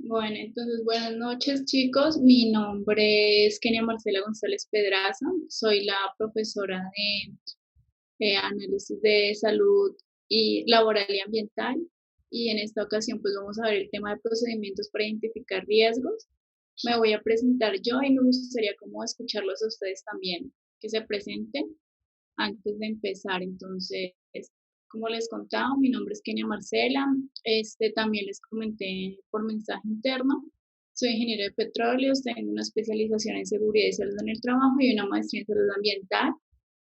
Bueno, entonces buenas noches chicos. Mi nombre es Kenia Marcela González Pedraza. Soy la profesora de análisis de salud y laboral y ambiental. Y en esta ocasión pues vamos a ver el tema de procedimientos para identificar riesgos. Me voy a presentar yo y me gustaría como escucharlos a ustedes también, que se presenten antes de empezar. Entonces, como les contaba, mi nombre es Kenia Marcela. También les comenté por mensaje interno. Soy ingeniero de petróleos, tengo una especialización en seguridad y salud en el trabajo y una maestría en salud ambiental.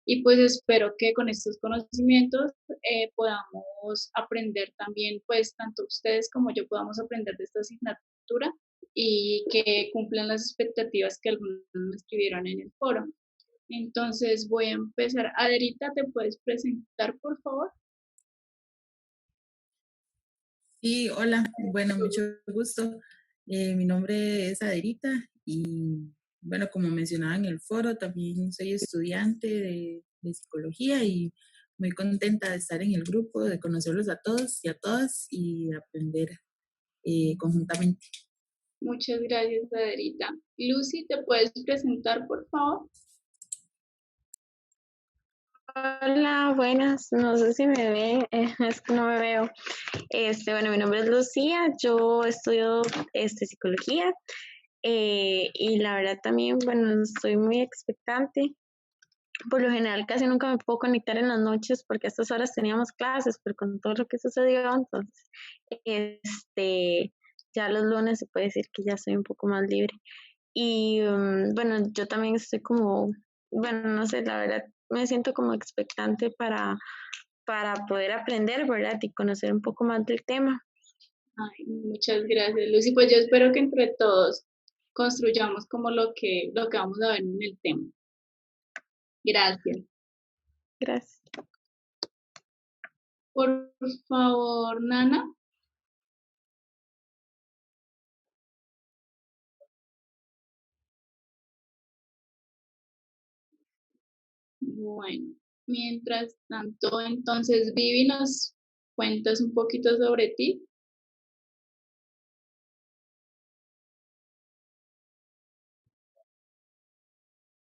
Y pues espero que con estos conocimientos podamos aprender también, pues tanto ustedes como yo podamos aprender de esta asignatura y que cumplan las expectativas que algunos me escribieron en el foro. Entonces voy a empezar. Aderita, ¿te puedes presentar, por favor? Sí, hola, bueno, mucho gusto. Mi nombre es Aderita y bueno, como mencionaba en el foro, también soy estudiante de psicología y muy contenta de estar en el grupo, de conocerlos a todos y a todas y de aprender conjuntamente. Muchas gracias, Aderita. Lucy, ¿te puedes presentar, por favor? Hola, buenas. No sé si me ve, es que no me veo. Bueno, mi nombre es Lucía, yo estudio psicología y la verdad también, bueno, estoy muy expectante. Por lo general casi nunca me puedo conectar en las noches porque a estas horas teníamos clases, pero con todo lo que sucedió, entonces, este, ya los lunes se puede decir que ya estoy un poco más libre. Y bueno, yo también estoy como, bueno, no sé, la verdad me siento como expectante para poder aprender, ¿verdad? Y conocer un poco más del tema. Ay, muchas gracias, Lucy. Pues yo espero que entre todos construyamos como lo que vamos a ver en el tema. Gracias. Gracias. Por favor, Nana. Bueno, mientras tanto, entonces, Vivi, ¿nos cuentas un poquito sobre ti?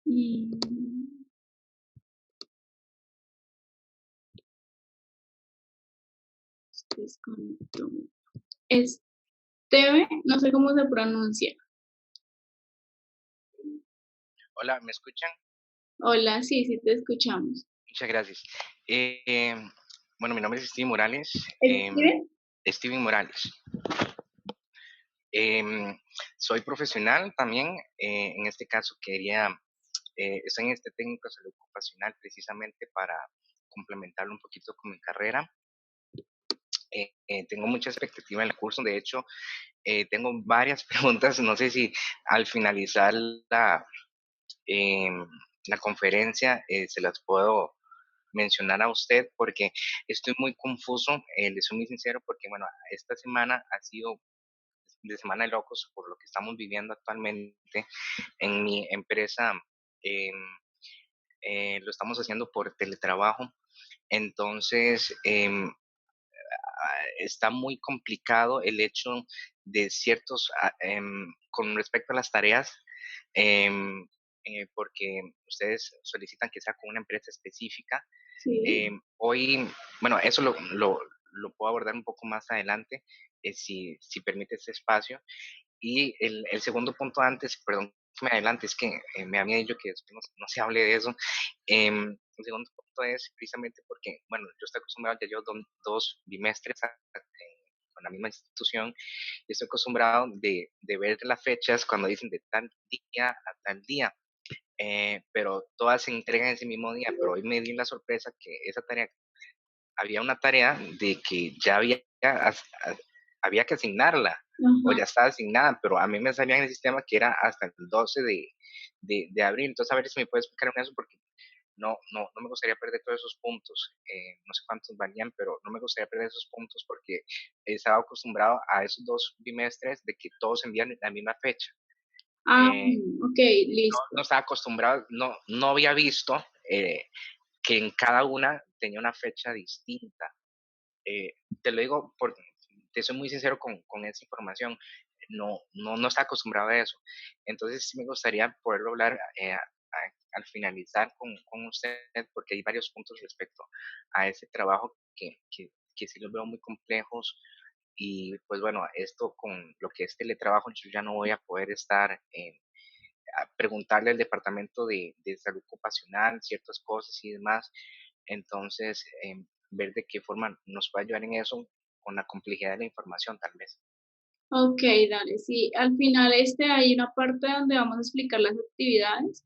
Mm, desconectó. Esteve, no sé cómo se pronuncia. Hola, ¿me escuchan? Hola, sí, sí te escuchamos. Muchas gracias. Eh, bueno, mi nombre es Steven Morales. ¿Steven? Steven Morales. Soy profesional también. En este caso estoy en este técnico de salud ocupacional precisamente para complementarlo un poquito con mi carrera. Tengo mucha expectativa en el curso. De hecho, tengo varias preguntas. No sé si al finalizar em, la conferencia se las puedo mencionar a usted porque estoy muy confuso, le soy muy sincero porque bueno, esta semana ha sido de semana de locos por lo que estamos viviendo actualmente en mi empresa. eh, lo estamos haciendo por teletrabajo, entonces está muy complicado el hecho de con respecto a las tareas, em, porque ustedes solicitan que sea con una empresa específica. Sí. Hoy, bueno, eso lo puedo abordar un poco más adelante, si permite este espacio. Y el segundo punto antes, perdón, que me adelante, es que me había dicho que después no se hable de eso. El segundo punto es precisamente porque, bueno, yo estoy acostumbrado, ya llevo dos bimestres con la misma institución, y estoy acostumbrado de ver las fechas cuando dicen de tal día a tal día, pero todas se entregan ese mismo día, pero hoy me di la sorpresa que había una tarea de que ya había que asignarla o Ajá. ya estaba asignada, pero a mí me salía en el sistema que era hasta el 12 de abril. Entonces, a ver si me puedes explicar en eso, porque no me gustaría perder todos esos puntos. No sé cuántos valían, pero no me gustaría perder esos puntos porque estaba acostumbrado a esos dos bimestres de que todos envían la misma fecha. Ah, Eh, ok, listo. no estaba acostumbrado, no había visto que en cada una tenía una fecha distinta. Te lo digo porque te soy muy sincero con esa información. no está acostumbrado a eso. Entonces sí me gustaría poderlo hablar al finalizar con usted, porque hay varios puntos respecto a ese trabajo que sí los veo muy complejos. Y pues bueno, esto con lo que es teletrabajo, yo ya no voy a poder estar a preguntarle al departamento de salud ocupacional ciertas cosas y demás. Entonces, ver de qué forma nos puede ayudar en eso con la complejidad de la información, tal vez. Ok, dale, sí. Al final hay una parte donde vamos a explicar las actividades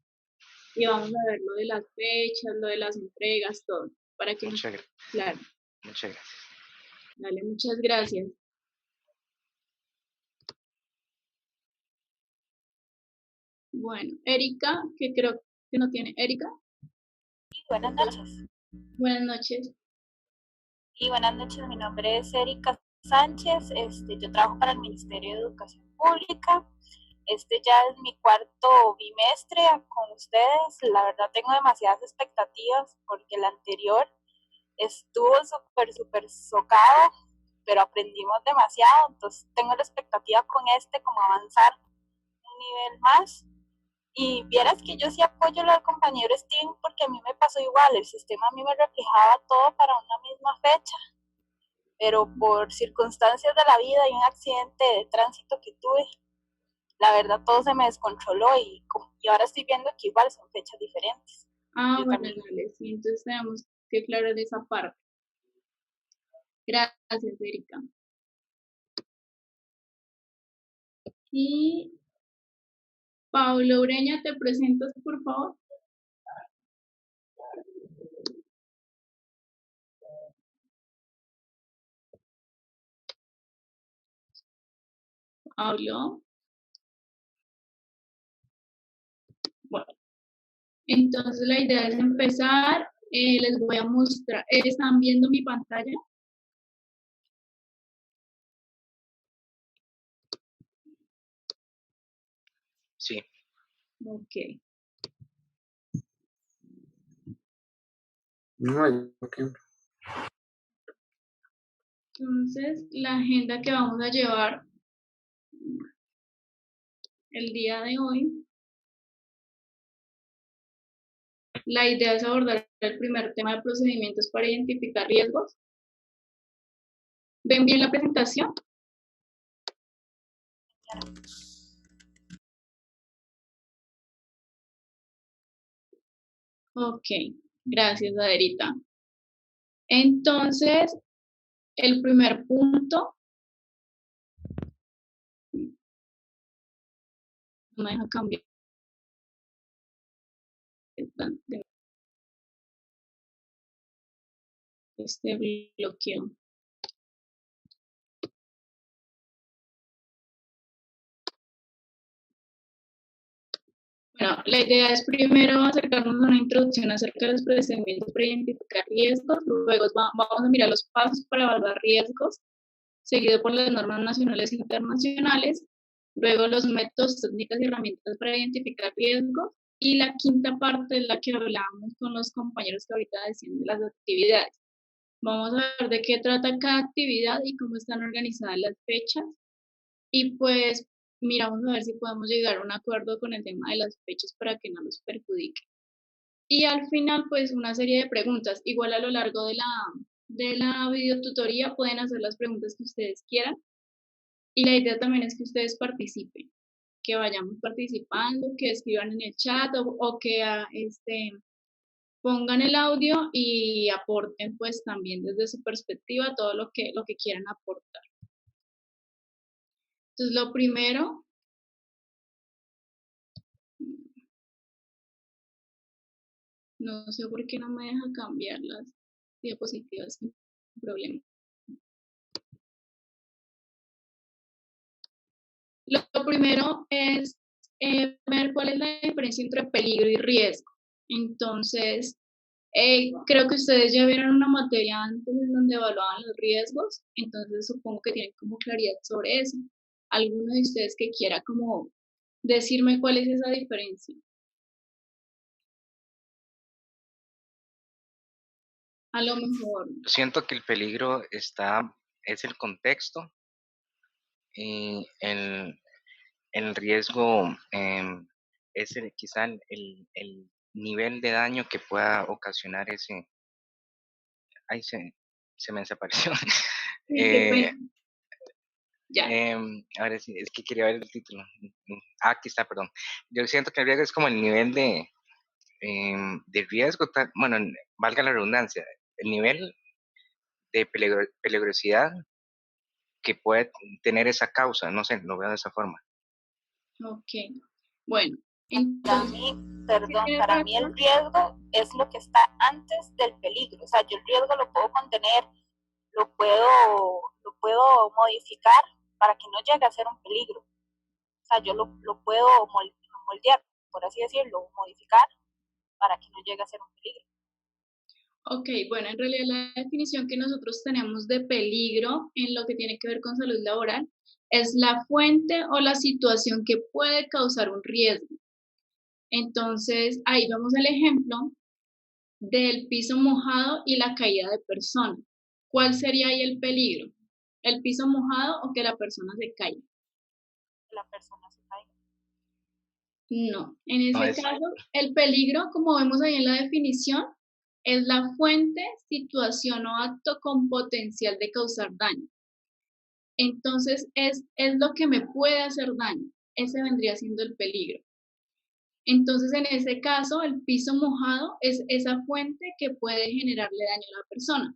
y vamos a ver lo de las fechas, lo de las entregas, todo, para que nos Muchas, quede claro. muchas gracias. Dale, muchas gracias. Bueno, Erika, que creo que no tiene. Erika, Buenas noches. buenas noches. Y buenas noches, mi nombre es Erika Sánchez, yo trabajo para el Ministerio de Educación Pública. Este ya es mi cuarto bimestre con ustedes. La verdad tengo demasiadas expectativas porque el anterior estuvo súper socado, pero aprendimos demasiado. Entonces tengo la expectativa con como avanzar un nivel más. Y vieras que yo sí apoyo al compañero Steam porque a mí me pasó igual, el sistema a mí me reflejaba todo para una misma fecha, pero por circunstancias de la vida y un accidente de tránsito que tuve, la verdad todo se me descontroló y ahora estoy viendo que igual son fechas diferentes. Ah, Yo bueno, también. dale, sí, entonces tenemos que aclarar esa parte. Gracias, Erika. Y Pablo Ureña, ¿te presentas, por favor? Pablo. Bueno, entonces la idea es empezar. Les voy a mostrar. ¿Están viendo mi pantalla? Sí. Ok. Okay. Entonces, la agenda que vamos a llevar el día de hoy, la idea es abordar el primer tema de procedimientos para identificar riesgos. ¿Ven bien la presentación? Ok, gracias, Aderita. Entonces, el primer punto, no me deja cambiar este bloqueo. Bueno, la idea es primero acercarnos a una introducción acerca de los procedimientos para identificar riesgos, luego vamos a mirar los pasos para evaluar riesgos, seguido por las normas nacionales e internacionales, luego los métodos, técnicas y herramientas para identificar riesgos, y la quinta parte es la que hablábamos con los compañeros que ahorita decían de las actividades. Vamos a ver de qué trata cada actividad y cómo están organizadas las fechas, y pues miramos a ver si podemos llegar a un acuerdo con el tema de las fechas para que no nos perjudique. Y al final, pues una serie de preguntas. Igual a lo largo de la videotutoría pueden hacer las preguntas que ustedes quieran. Y la idea también es que ustedes participen, que vayamos participando, que escriban en el chat o que pongan el audio y aporten pues también desde su perspectiva todo lo que quieran aportar. Entonces, lo primero, no sé por qué no me deja cambiar las diapositivas sin problema. Lo primero es ver cuál es la diferencia entre peligro y riesgo. Entonces, creo que ustedes ya vieron una materia antes en donde evaluaban los riesgos, entonces supongo que tienen como claridad sobre eso. ¿Alguno de ustedes que quiera como decirme cuál es esa diferencia? A lo mejor. Siento que el peligro es el contexto el riesgo es quizá el nivel de daño que pueda ocasionar ese. Ahí se me desapareció. Ya. Ahora sí, es que quería ver el título. Aquí está, perdón. Yo siento que el riesgo es como el nivel de riesgo, bueno, valga la redundancia, el nivel de peligrosidad que puede tener esa causa, no sé, lo veo de esa forma. Ok, bueno, entonces, para mí el riesgo es lo que está antes del peligro. O sea, yo el riesgo lo puedo contener, lo puedo modificar para que no llegue a ser un peligro. O sea, yo lo puedo moldear, por así decirlo, modificar para que no llegue a ser un peligro. Ok, bueno, en realidad la definición que nosotros tenemos de peligro en lo que tiene que ver con salud laboral es la fuente o la situación que puede causar un riesgo. Entonces, ahí vemos el ejemplo del piso mojado y la caída de personas. ¿Cuál sería ahí el peligro? ¿El piso mojado o que la persona se caiga? Que la persona se caiga. No, en ese caso, el peligro, como vemos ahí en la definición, es la fuente, situación o acto con potencial de causar daño. Entonces, es lo que me puede hacer daño. Ese vendría siendo el peligro. Entonces, en ese caso, el piso mojado es esa fuente que puede generarle daño a la persona.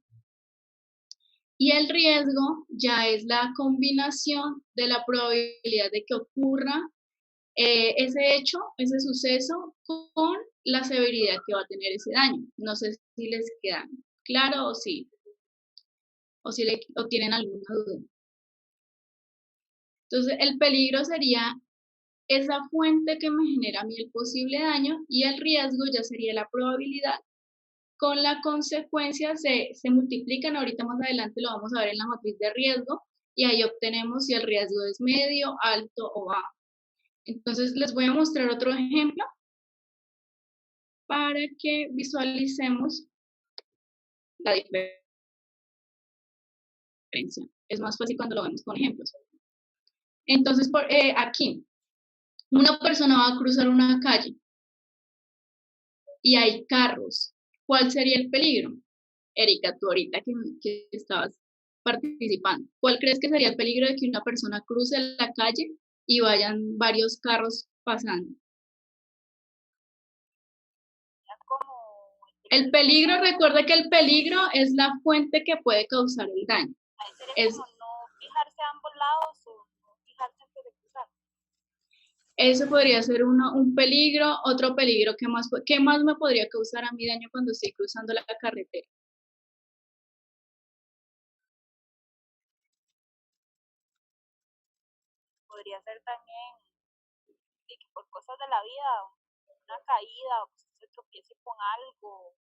Y el riesgo ya es la combinación de la probabilidad de que ocurra ese hecho, ese suceso, con la severidad que va a tener ese daño. No sé si les queda claro o si tienen alguna duda. Entonces, el peligro sería esa fuente que me genera a mí el posible daño y el riesgo ya sería la probabilidad. Con la consecuencia se multiplican, ahorita más adelante lo vamos a ver en la matriz de riesgo, y ahí obtenemos si el riesgo es medio, alto o bajo. Entonces les voy a mostrar otro ejemplo para que visualicemos la diferencia. Es más fácil cuando lo vemos con ejemplos. Entonces, aquí, una persona va a cruzar una calle y hay carros. ¿Cuál sería el peligro? Erika, tú ahorita que estabas participando, ¿cuál crees que sería el peligro de que una persona cruce la calle y vayan varios carros pasando? El peligro, recuerda que el peligro es la fuente que puede causar el daño. Es como no fijarse a ambos lados o no fijarse antes de cruzar. Eso podría ser un peligro. Otro peligro, ¿qué más me podría causar a mí daño cuando estoy cruzando la carretera? Podría ser también que por cosas de la vida, una caída o que se tropiece con algo.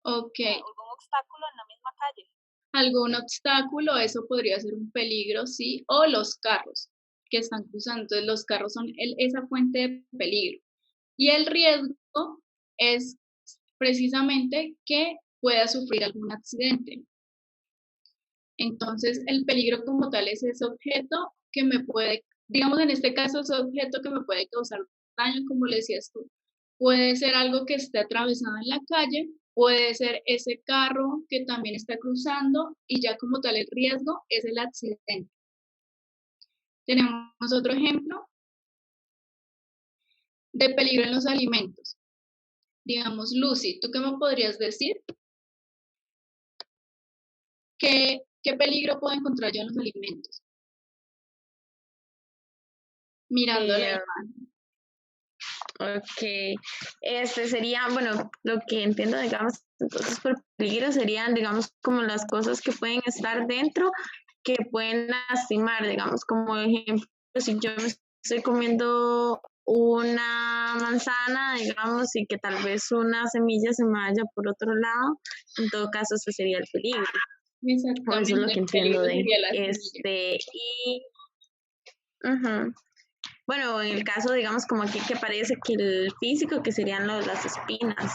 Ok. Algún obstáculo en la misma calle. Algún obstáculo, eso podría ser un peligro, sí. O los carros que están cruzando. Entonces, los carros son esa fuente de peligro. Y el riesgo es precisamente que pueda sufrir algún accidente. Entonces, el peligro como tal es ese objeto que me puede, digamos en este caso, ese objeto que me puede causar daño, como le decías tú. Puede ser algo que esté atravesado en la calle, puede ser ese carro que también está cruzando y ya como tal el riesgo es el accidente. Tenemos otro ejemplo de peligro en los alimentos. Digamos, Lucy, ¿tú qué me podrías decir? ¿Qué peligro puedo encontrar yo en los alimentos? Mirando la imagen. Ok, sería, bueno, lo que entiendo, digamos, entonces por peligro serían, digamos, como las cosas que pueden estar dentro, que pueden lastimar, digamos, como ejemplo, si yo me estoy comiendo una manzana, digamos, y que tal vez una semilla se me vaya por otro lado, en todo caso, ese sería el peligro. Exactamente. Eso es lo que entiendo de semilla. Bueno, en el caso, digamos, como aquí que parece que el físico, que serían las espinas,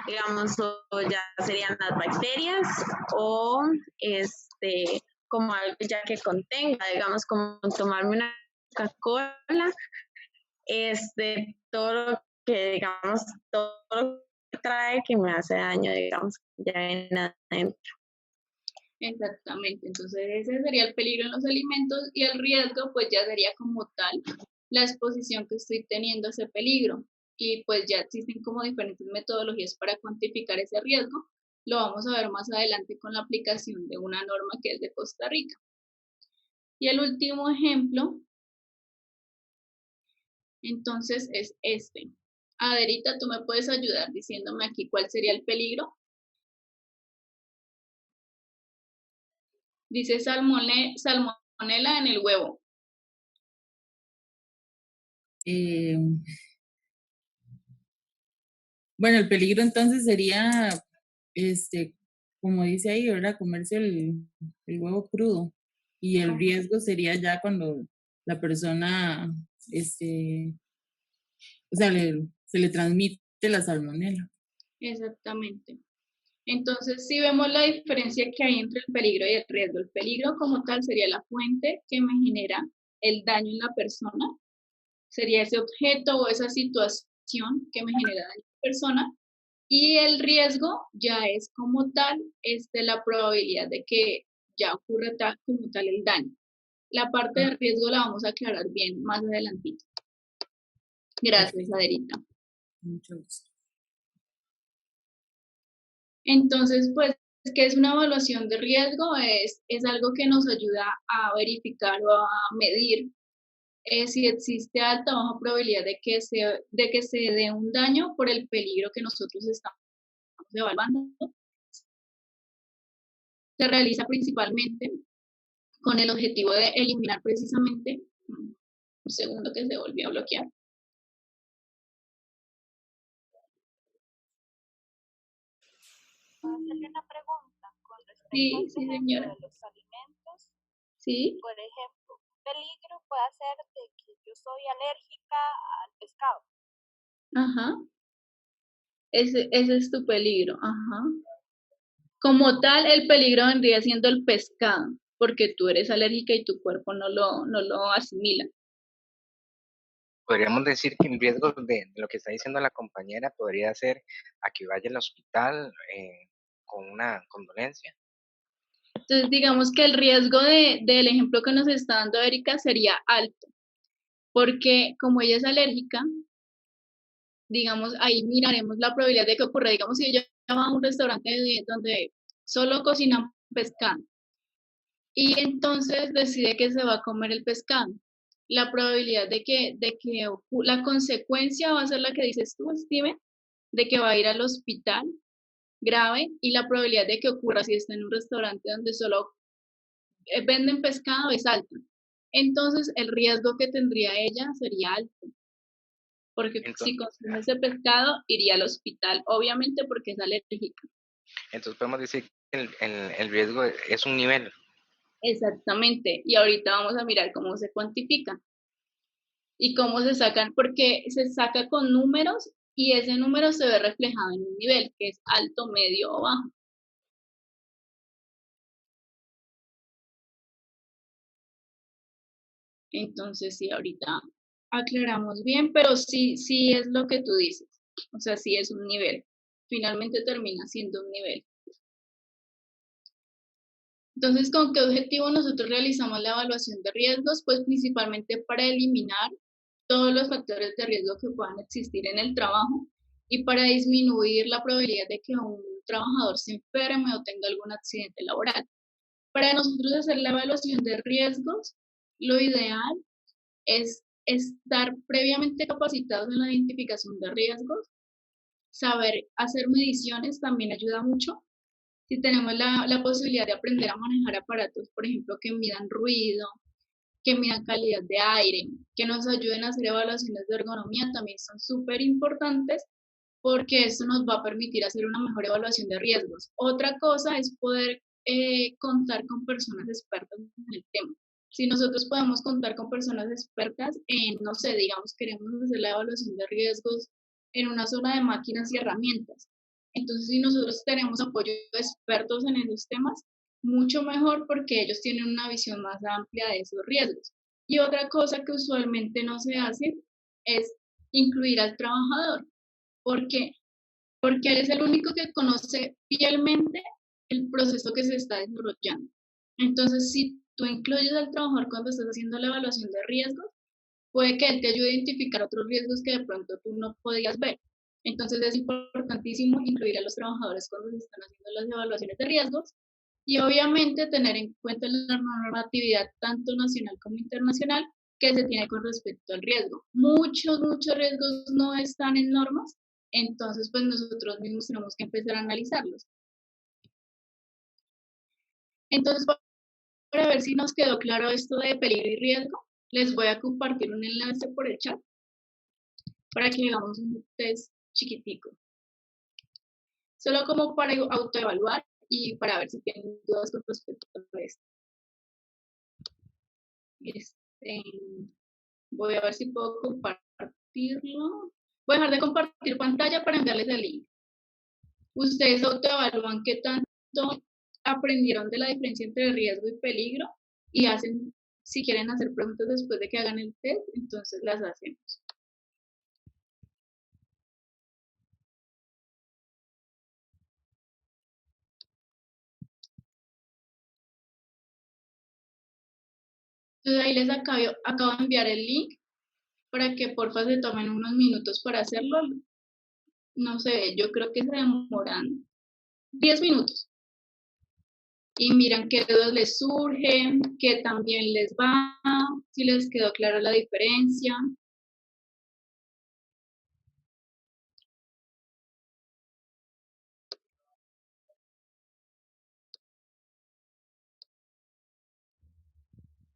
digamos, o ya serían las bacterias, o como algo ya que contenga, digamos, como tomarme una Coca-Cola, todo lo que, digamos, todo lo que trae que me hace daño, digamos, ya en adentro. Exactamente, entonces ese sería el peligro en los alimentos y el riesgo pues ya sería como tal la exposición que estoy teniendo a ese peligro y pues ya existen como diferentes metodologías para cuantificar ese riesgo. Lo vamos a ver más adelante con la aplicación de una norma que es de Costa Rica. Y el último ejemplo, entonces, es este. Aderita, ¿tú me puedes ayudar diciéndome aquí cuál sería el peligro? Dice salmonela en el huevo. Bueno, el peligro entonces sería, como dice ahí, ¿verdad? Comerse el huevo crudo. Y el riesgo sería ya cuando la persona, o sea, se le transmite la salmonela. Exactamente. Entonces, si vemos la diferencia que hay entre el peligro y el riesgo, el peligro como tal sería la fuente que me genera el daño en la persona, sería ese objeto o esa situación que me genera daño en la persona, y el riesgo ya es como tal la probabilidad de que ya ocurra como tal el daño. La parte de riesgo la vamos a aclarar bien más adelantito. Gracias, Aderita. Mucho gusto. Entonces, pues, ¿qué es una evaluación de riesgo? Es algo que nos ayuda a verificar o a medir si existe alta o baja probabilidad de que se dé un daño por el peligro que nosotros estamos evaluando. Se realiza principalmente con el objetivo de eliminar precisamente, un segundo que se volvió a bloquear. ¿Puedo hacerle una pregunta con respecto Sí, a este ejemplo señora. de los alimentos? Sí. Por ejemplo, un peligro puede ser de que yo soy alérgica al pescado. Ajá. Ese es tu peligro. Ajá. Como tal, el peligro vendría siendo el pescado, porque tú eres alérgica y tu cuerpo no lo asimila. Podríamos decir que en riesgo de lo que está diciendo la compañera podría ser a que vaya al hospital con una condolencia. Entonces, digamos que el riesgo del ejemplo que nos está dando Erika sería alto, porque como ella es alérgica, digamos, ahí miraremos la probabilidad de que ocurra. Digamos, si ella va a un restaurante donde solo cocinan pescado y entonces decide que se va a comer el pescado, la probabilidad la consecuencia va a ser la que dices tú, Steven, de que va a ir al hospital grave, y la probabilidad de que ocurra si está en un restaurante donde solo venden pescado es alta. Entonces el riesgo que tendría ella sería alto, porque si consume ese pescado iría al hospital, obviamente porque es alérgica. Entonces podemos decir que el riesgo es un nivel. Exactamente, y ahorita vamos a mirar cómo se cuantifica y cómo se sacan, porque se saca con números y ese número se ve reflejado en un nivel que es alto, medio o bajo. Entonces, sí, ahorita aclaramos bien, pero sí es lo que tú dices. O sea, sí es un nivel. Finalmente termina siendo un nivel. Entonces, ¿con qué objetivo nosotros realizamos la evaluación de riesgos? Pues principalmente para eliminar todos los factores de riesgo que puedan existir en el trabajo y para disminuir la probabilidad de que un trabajador se enferme o tenga algún accidente laboral. Para nosotros hacer la evaluación de riesgos, lo ideal es estar previamente capacitados en la identificación de riesgos, saber hacer mediciones también ayuda mucho. Si tenemos la posibilidad de aprender a manejar aparatos, por ejemplo, que midan ruido, que midan calidad de aire, que nos ayuden a hacer evaluaciones de ergonomía, también son súper importantes porque eso nos va a permitir hacer una mejor evaluación de riesgos. Otra cosa es poder contar con personas expertas en el tema. Si nosotros podemos contar con personas expertas en, no sé, digamos, queremos hacer la evaluación de riesgos en una zona de máquinas y herramientas. Entonces, si nosotros tenemos apoyo de expertos en esos temas, mucho mejor porque ellos tienen una visión más amplia de esos riesgos. Y otra cosa que usualmente no se hace es incluir al trabajador. ¿Por qué? Porque él es el único que conoce fielmente el proceso que se está desarrollando. Entonces, si tú incluyes al trabajador cuando estás haciendo la evaluación de riesgos, puede que él te ayude a identificar otros riesgos que de pronto tú no podías ver. Entonces, es importantísimo incluir a los trabajadores cuando se están haciendo las evaluaciones de riesgos y obviamente tener en cuenta la normatividad tanto nacional como internacional que se tiene con respecto al riesgo. Muchos riesgos no están en normas, entonces pues nosotros mismos tenemos que empezar a analizarlos. Entonces, para ver si nos quedó claro esto de peligro y riesgo, les voy a compartir un enlace por el chat para que hagamos un test chiquitico. Solo como para autoevaluar y para ver si tienen dudas con respecto a esto. Voy a ver si puedo compartirlo. Voy a dejar de compartir pantalla para enviarles el link. Ustedes autoevalúan qué tanto aprendieron de la diferencia entre riesgo y peligro y hacen, si quieren hacer preguntas después de que hagan el test, entonces las hacemos. Entonces ahí les acabo de enviar el link para que porfa se tomen unos minutos para hacerlo. No sé, yo creo que se demoran 10 minutos. Y miran qué dudas les surgen, qué también les va, si les quedó clara la diferencia.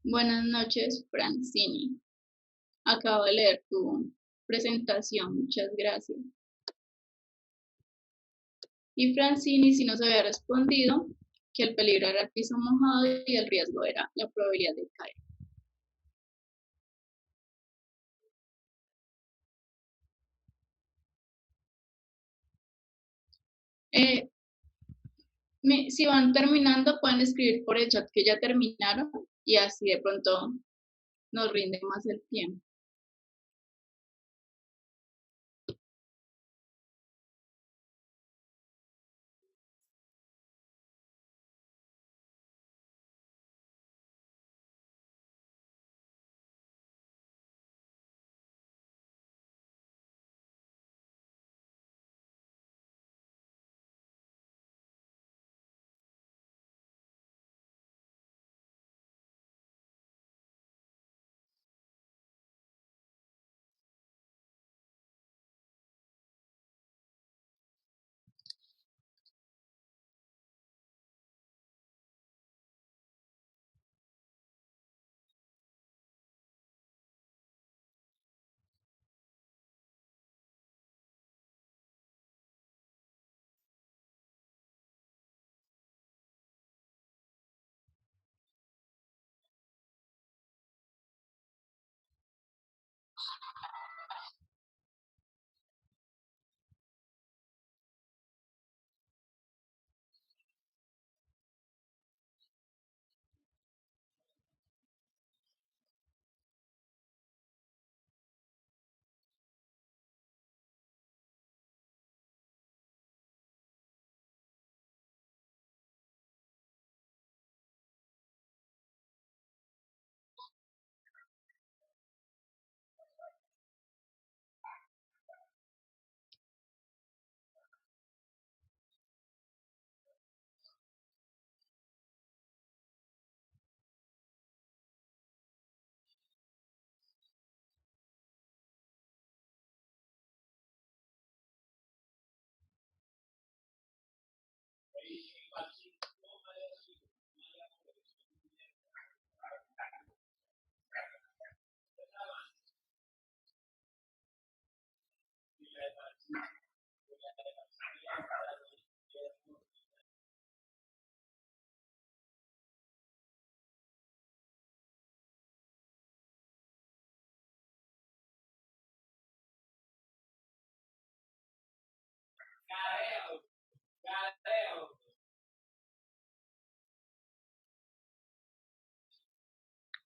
Buenas noches, Francini. Acabo de leer tu presentación, muchas gracias. Y Francini sí nos había respondido que el peligro era el piso mojado y el riesgo era la probabilidad de caer. Si van terminando, pueden escribir por el chat que ya terminaron y así de pronto nos rinde más el tiempo.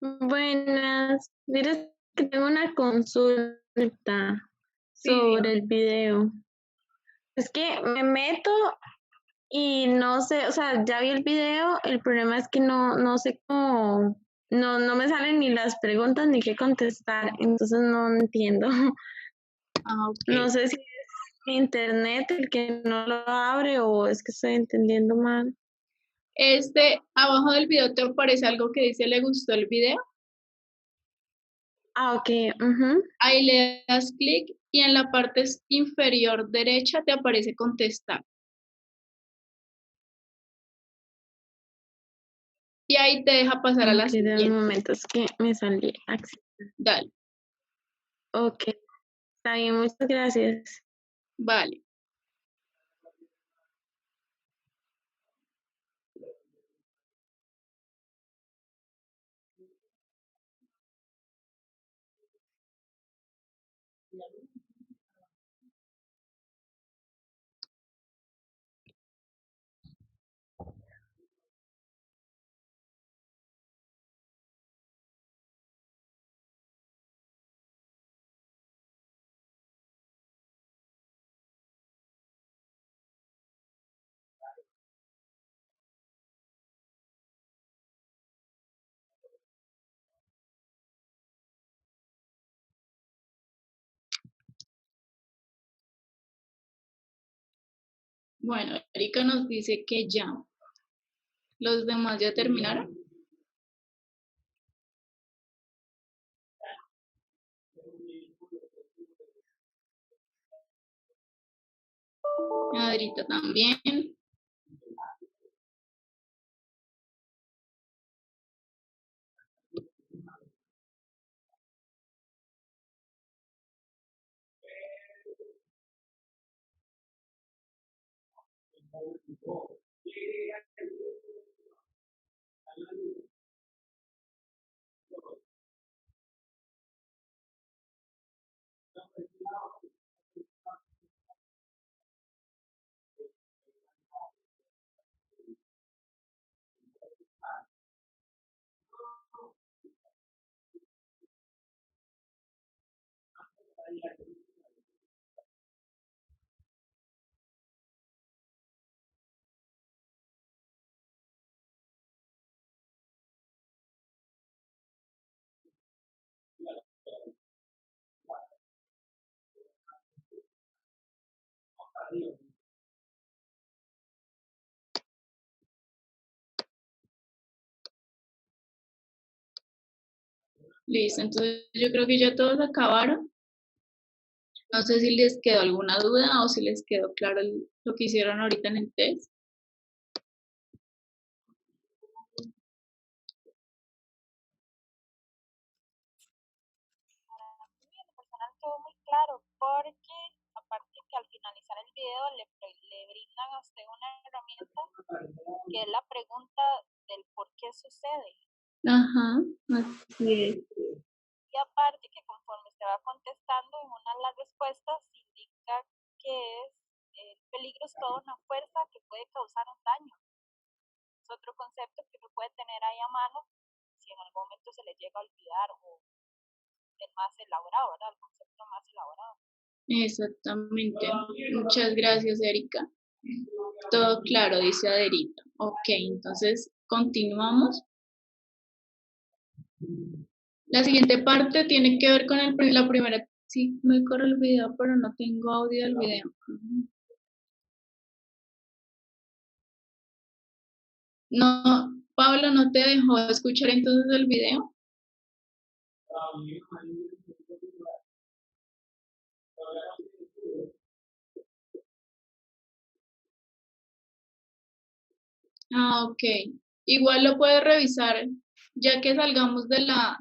Buenas. Mira que tengo una consulta Sí, sobre el video. Es que me meto y no sé, o sea, ya vi el video, el problema es que no sé cómo, no me salen ni las preguntas ni qué contestar, entonces no entiendo. No ok. sé si es mi internet el que no lo abre o es que estoy entendiendo mal. Abajo del video te aparece algo que dice ¿le gustó el video? Ah, ok. Ujú. Ahí le das clic y en la parte inferior derecha te aparece contestar. Y ahí te deja pasar a la Ok, de un siguiente. momento, es que me salí. Dale, Ok, está bien, muchas gracias. vale. Bueno, Erika nos dice que ya. ¿Los demás ya terminaron? Adrita también. Listo, entonces yo creo que ya todos acabaron. No sé si les quedó alguna duda o si les quedó claro lo que hicieron ahorita en el test. Para mí, en lo personal, quedó muy claro porque, aparte que al finalizar el video le brindan a usted una herramienta que es la pregunta del por qué sucede. Ajá, así es. Y aparte que conforme se va contestando en una de las respuestas indica que el peligro es toda una fuerza que puede causar un daño. Es otro concepto que uno puede tener ahí a mano si en algún momento se le llega a olvidar o el más elaborado, ¿verdad? El concepto más elaborado. Exactamente. Muchas gracias, Erika. Todo claro, dice Aderita. Ok, entonces continuamos. La siguiente parte tiene que ver con la primera. Sí, me corre el video, pero no tengo audio del video. No, Pablo, ¿no te dejó escuchar entonces el video? Ah, ok. Igual lo puedes revisar ya que salgamos de la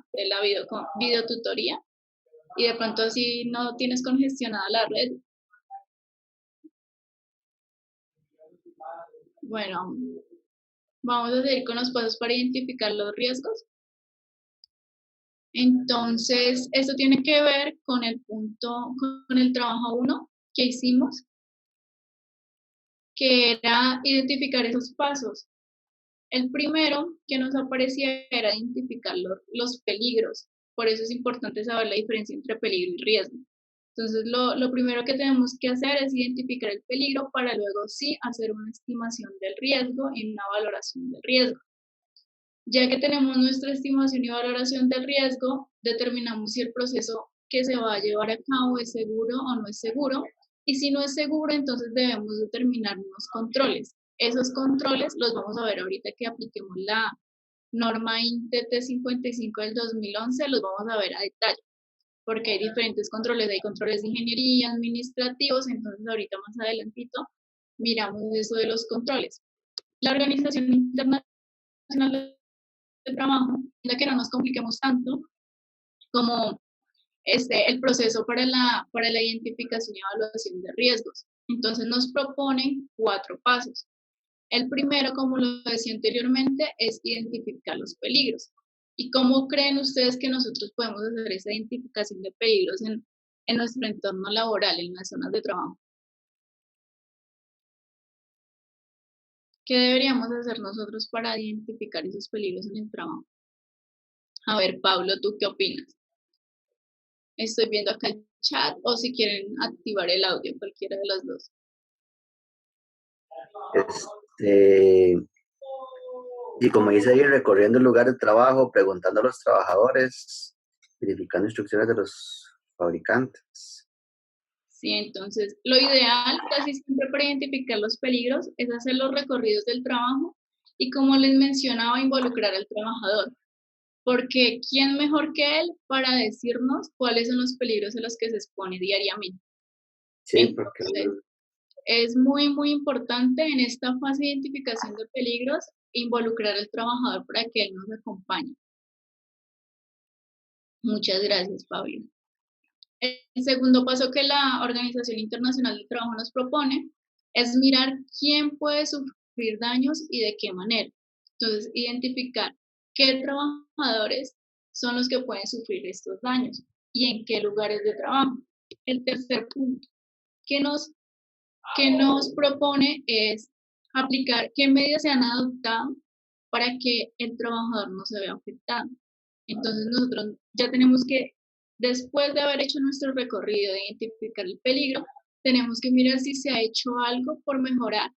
videotutoría y de pronto así no tienes congestionada la red. Bueno, vamos a seguir con los pasos para identificar los riesgos. Entonces, esto tiene que ver con con el trabajo 1 que hicimos, que era identificar esos pasos. El primero que nos aparecía era identificar los peligros. Por eso es importante saber la diferencia entre peligro y riesgo. Entonces, lo primero que tenemos que hacer es identificar el peligro para luego sí hacer una estimación del riesgo y una valoración del riesgo. Ya que tenemos nuestra estimación y valoración del riesgo, determinamos si el proceso que se va a llevar a cabo es seguro o no es seguro. Y si no es seguro, entonces debemos determinar unos controles. Esos controles los vamos a ver ahorita que apliquemos la norma INTT 55 del 2011, los vamos a ver a detalle, porque hay diferentes controles, hay controles de ingeniería, administrativos, entonces ahorita más adelantito miramos eso de los controles. La Organización Internacional del Trabajo, ya que no nos compliquemos tanto, como el proceso para la identificación y evaluación de riesgos. Entonces nos proponen 4 pasos. El primero, como lo decía anteriormente, es identificar los peligros. ¿Y cómo creen ustedes que nosotros podemos hacer esa identificación de peligros en nuestro entorno laboral, en las zonas de trabajo? ¿Qué deberíamos hacer nosotros para identificar esos peligros en el trabajo? A ver, Pablo, ¿tú qué opinas? Estoy viendo acá el chat, o si quieren activar el audio, cualquiera de las dos. Y como dice ahí, recorriendo el lugar de trabajo, preguntando a los trabajadores, verificando instrucciones de los fabricantes. Sí, entonces lo ideal casi siempre para identificar los peligros es hacer los recorridos del trabajo y, como les mencionaba, involucrar al trabajador. Porque ¿quién mejor que él para decirnos cuáles son los peligros a los que se expone diariamente? Sí, porque es muy, muy importante en esta fase de identificación de peligros involucrar al trabajador para que él nos acompañe. Muchas gracias, Pablo. El segundo paso que la Organización Internacional del Trabajo nos propone es mirar quién puede sufrir daños y de qué manera. Entonces, identificar qué trabajadores son los que pueden sufrir estos daños y en qué lugares de trabajo. El tercer punto que nos propone es aplicar qué medidas se han adoptado para que el trabajador no se vea afectado. Entonces nosotros ya tenemos que, después de haber hecho nuestro recorrido de identificar el peligro, tenemos que mirar si se ha hecho algo por mejorar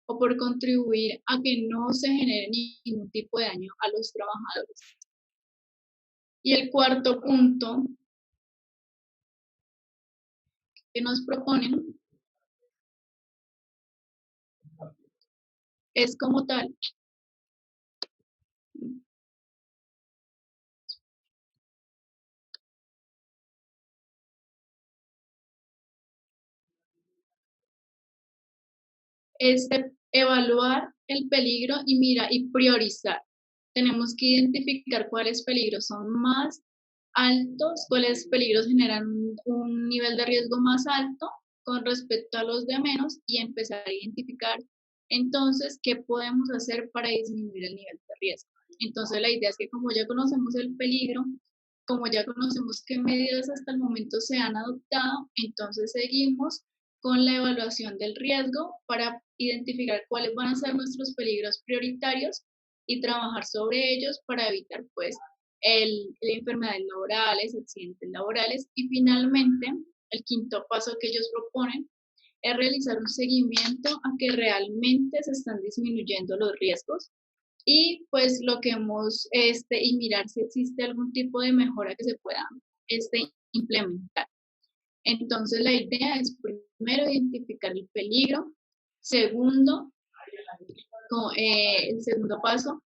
o por contribuir a que no se genere ningún tipo de daño a los trabajadores. Y el cuarto punto que nos proponen es como tal evaluar el peligro y priorizar. Tenemos que identificar cuáles peligros son más altos, cuáles peligros generan un nivel de riesgo más alto con respecto a los de menos, y empezar a identificar entonces qué podemos hacer para disminuir el nivel de riesgo. Entonces la idea es que, como ya conocemos el peligro, como ya conocemos qué medidas hasta el momento se han adoptado, entonces seguimos con la evaluación del riesgo para identificar cuáles van a ser nuestros peligros prioritarios y trabajar sobre ellos para evitar pues enfermedades laborales, accidentes laborales. Y finalmente, el quinto paso que ellos proponen es realizar un seguimiento a que realmente se están disminuyendo los riesgos y pues lo que hemos y mirar si existe algún tipo de mejora que se pueda implementar. Entonces la idea es primero identificar el peligro, segundo, el segundo paso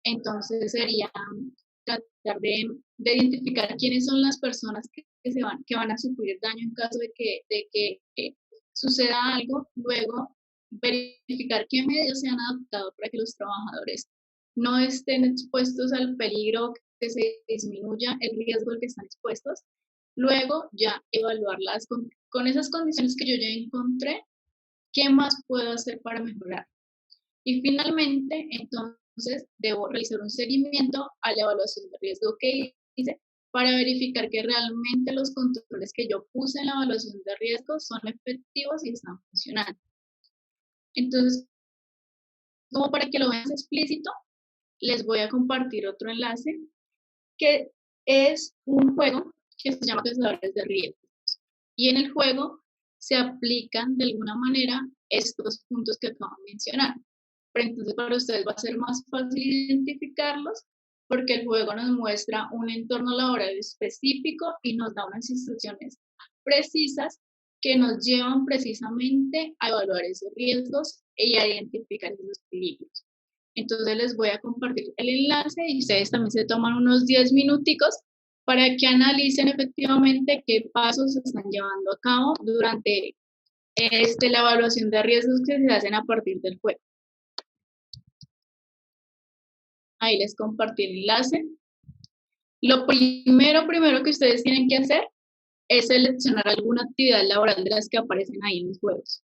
entonces sería tratar de identificar quiénes son las personas que van a sufrir daño en caso de que suceda algo. Luego, verificar qué medidas se han adoptado para que los trabajadores no estén expuestos al peligro, que se disminuya el riesgo al que están expuestos. Luego, ya evaluarlas con esas condiciones que yo ya encontré, qué más puedo hacer para mejorar. Y finalmente, entonces, debo realizar un seguimiento a la evaluación de riesgo que hice para verificar que realmente los controles que yo puse en la evaluación de riesgo son efectivos y están funcionando. Entonces, Como para que lo vean explícito, les voy a compartir otro enlace que es un juego que se llama Cazadores de Riesgos. Y en el juego se aplican de alguna manera estos puntos que acabo de mencionar. Pero entonces para ustedes va a ser más fácil identificarlos porque el juego nos muestra un entorno laboral específico y nos da unas instrucciones precisas que nos llevan precisamente a evaluar esos riesgos y a identificar esos peligros. Entonces les voy a compartir el enlace y ustedes también se toman unos 10 minuticos para que analicen efectivamente qué pasos se están llevando a cabo durante la evaluación de riesgos que se hacen a partir del juego. Ahí les compartí el enlace. Lo primero que ustedes tienen que hacer es seleccionar alguna actividad laboral de las que aparecen ahí en los juegos.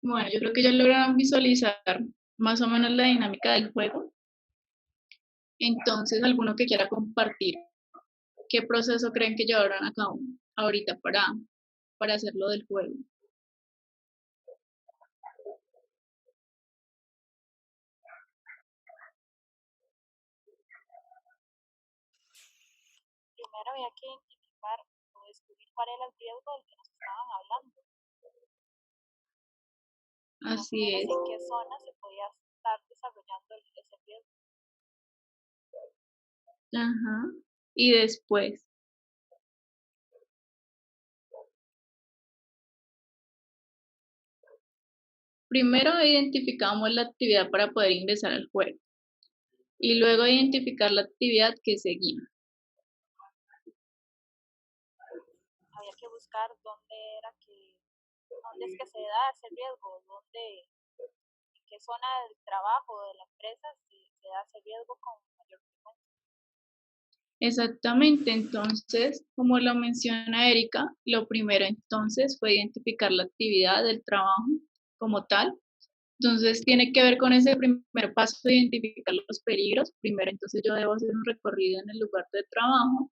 Bueno, yo creo que ya lograron visualizar más o menos la dinámica del juego. Entonces, alguno que quiera compartir, ¿qué proceso creen que llevarán a cabo ahorita para hacerlo del juego? Primero había que identificar o descubrir cuál era el riesgo del que nos estaban hablando. Así es. En qué zona se podía estar desarrollando ese riesgo. Ajá. Y después, primero identificamos la actividad para poder ingresar al juego y luego identificar la actividad que seguía. Había que buscar dónde es que se da ese riesgo, en qué zona del trabajo de la empresa se da ese riesgo con mayor frecuencia. Exactamente, entonces, como lo menciona Erika, lo primero entonces fue identificar la actividad del trabajo como tal. Entonces, tiene que ver con ese primer paso de identificar los peligros. Primero, entonces, yo debo hacer un recorrido en el lugar de trabajo.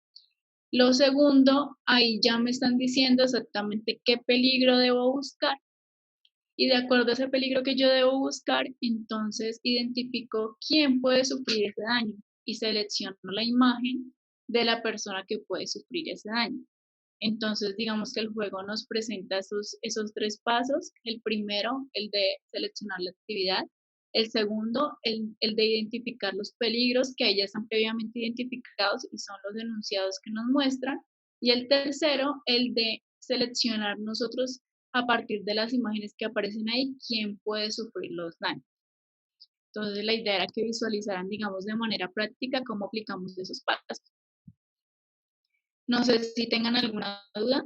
Lo segundo, ahí ya me están diciendo exactamente qué peligro debo buscar. Y de acuerdo a ese peligro que yo debo buscar, entonces identifico quién puede sufrir ese daño y selecciono la imagen de la persona que puede sufrir ese daño. Entonces, digamos que el juego nos presenta esos tres pasos. El primero, el de seleccionar la actividad. El segundo, el de identificar los peligros que ahí ya están previamente identificados y son los enunciados que nos muestran. Y el tercero, el de seleccionar nosotros a partir de las imágenes que aparecen ahí, quién puede sufrir los daños. Entonces, la idea era que visualizaran, digamos, de manera práctica cómo aplicamos esos pasos. No sé si tengan alguna duda.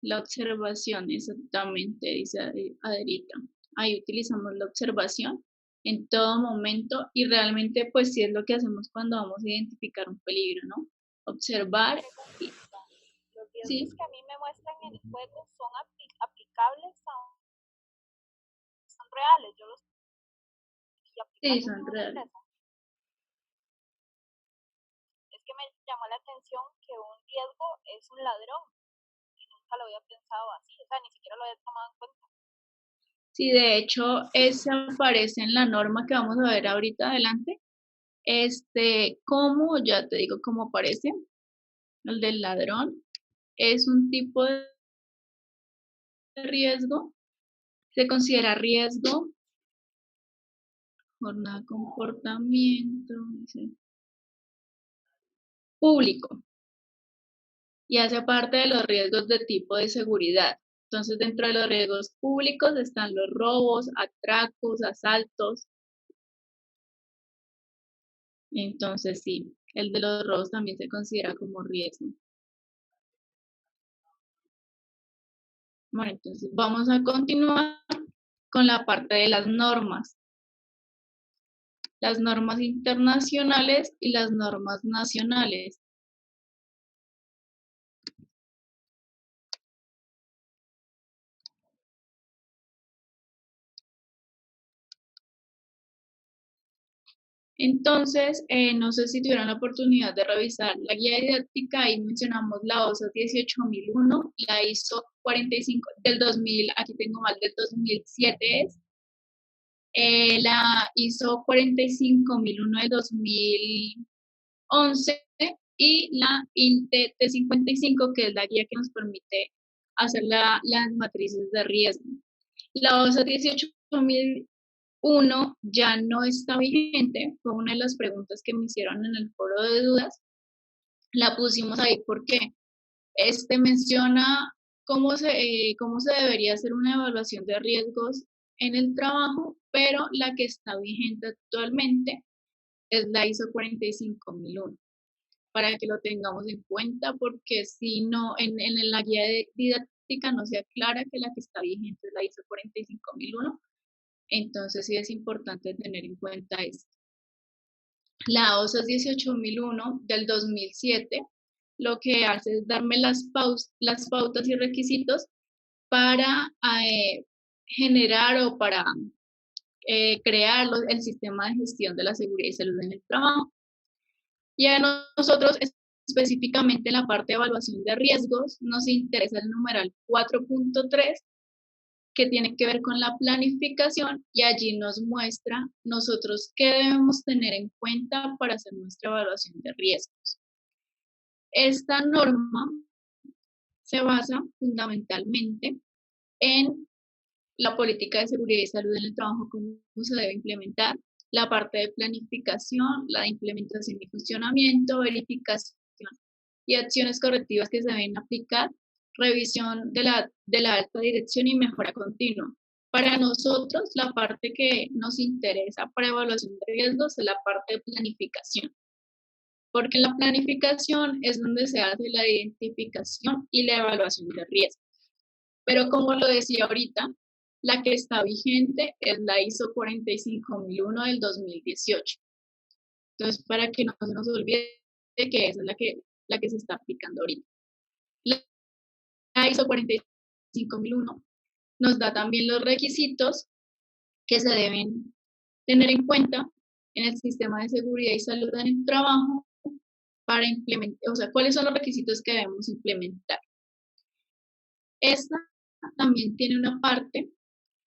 La observación, exactamente, dice Adelita. Ahí utilizamos la observación en todo momento y realmente pues sí es lo que hacemos cuando vamos a identificar un peligro, ¿no? Observar. Los riesgos que a mí me muestran en el juego son aplicables son reales, yo los sí, son reales. Es que me llamó la atención que un riesgo es un ladrón y nunca lo había pensado así, o sea, ni siquiera lo había tomado en cuenta. Sí, de hecho, eso aparece en la norma que vamos a ver ahorita adelante. Como, ya te digo cómo aparece, el del ladrón, es un tipo de riesgo, se considera riesgo, jornada de comportamiento, público, y hace parte de los riesgos de tipo de seguridad. Entonces, dentro de los riesgos públicos están los robos, atracos, asaltos. Entonces, sí, el de los robos también se considera como riesgo. Bueno, entonces vamos a continuar con la parte de las normas. Las normas internacionales y las normas nacionales. Entonces, no sé si tuvieron la oportunidad de revisar la guía didáctica, ahí mencionamos la OSA 18001, la ISO 45 del 2000, aquí tengo mal, del 2007 es, la ISO 45001 del 2011 y la INTE T55, que es la guía que nos permite hacer las matrices de riesgo. La OSA 18001 ya no está vigente, fue una de las preguntas que me hicieron en el foro de dudas. La pusimos ahí porque menciona cómo se debería hacer una evaluación de riesgos en el trabajo, pero la que está vigente actualmente es la ISO 45001, para que lo tengamos en cuenta, porque si no, en la guía didáctica no se aclara que la que está vigente es la ISO 45001, entonces sí es importante tener en cuenta esto. La OSA 18001 del 2007 lo que hace es darme las pautas y requisitos para generar o para crear el sistema de gestión de la seguridad y salud en el trabajo. Y a nosotros, específicamente en la parte de evaluación de riesgos, nos interesa el numeral 4.3, que tiene que ver con la planificación, y allí nos muestra nosotros qué debemos tener en cuenta para hacer nuestra evaluación de riesgos. Esta norma se basa fundamentalmente en la política de seguridad y salud en el trabajo, cómo se debe implementar, la parte de planificación, la de implementación y funcionamiento, verificación y acciones correctivas que se deben aplicar, revisión de la alta dirección y mejora continua. Para nosotros, la parte que nos interesa para evaluación de riesgos es la parte de planificación, porque en la planificación es donde se hace la identificación y la evaluación de riesgos. Pero como lo decía ahorita, la que está vigente es la ISO 45001 del 2018. Entonces, para que no se nos olvide que esa es la que se está aplicando ahorita. La ISO 45001 nos da también los requisitos que se deben tener en cuenta en el sistema de seguridad y salud en el trabajo para implementar, o sea, cuáles son los requisitos que debemos implementar. Esta también tiene una parte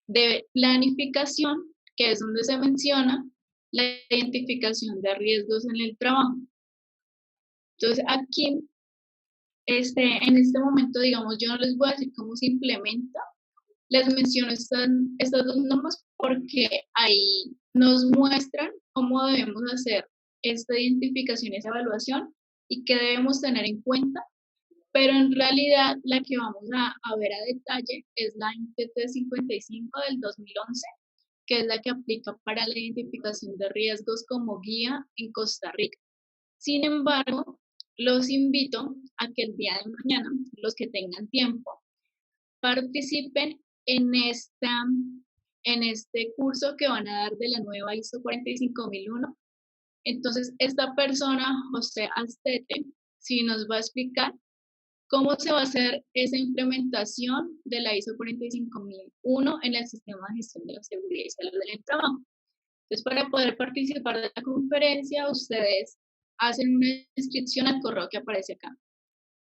de planificación, que es donde se menciona la identificación de riesgos en el trabajo. Entonces, aquí, en este momento, digamos, yo no les voy a decir cómo se implementa, les menciono estas dos normas porque ahí nos muestran cómo debemos hacer esta identificación y esa evaluación y qué debemos tener en cuenta, pero en realidad la que vamos a ver a detalle es la INTE 55 del 2011, que es la que aplica para la identificación de riesgos como guía en Costa Rica. Sin embargo, los invito a que el día de mañana, los que tengan tiempo, participen en este curso que van a dar de la nueva ISO 45001. Entonces, esta persona, José Astete, sí nos va a explicar cómo se va a hacer esa implementación de la ISO 45001 en el sistema de gestión de la seguridad y salud en el trabajo. Entonces, para poder participar de la conferencia, ustedes hacen una inscripción al correo que aparece acá.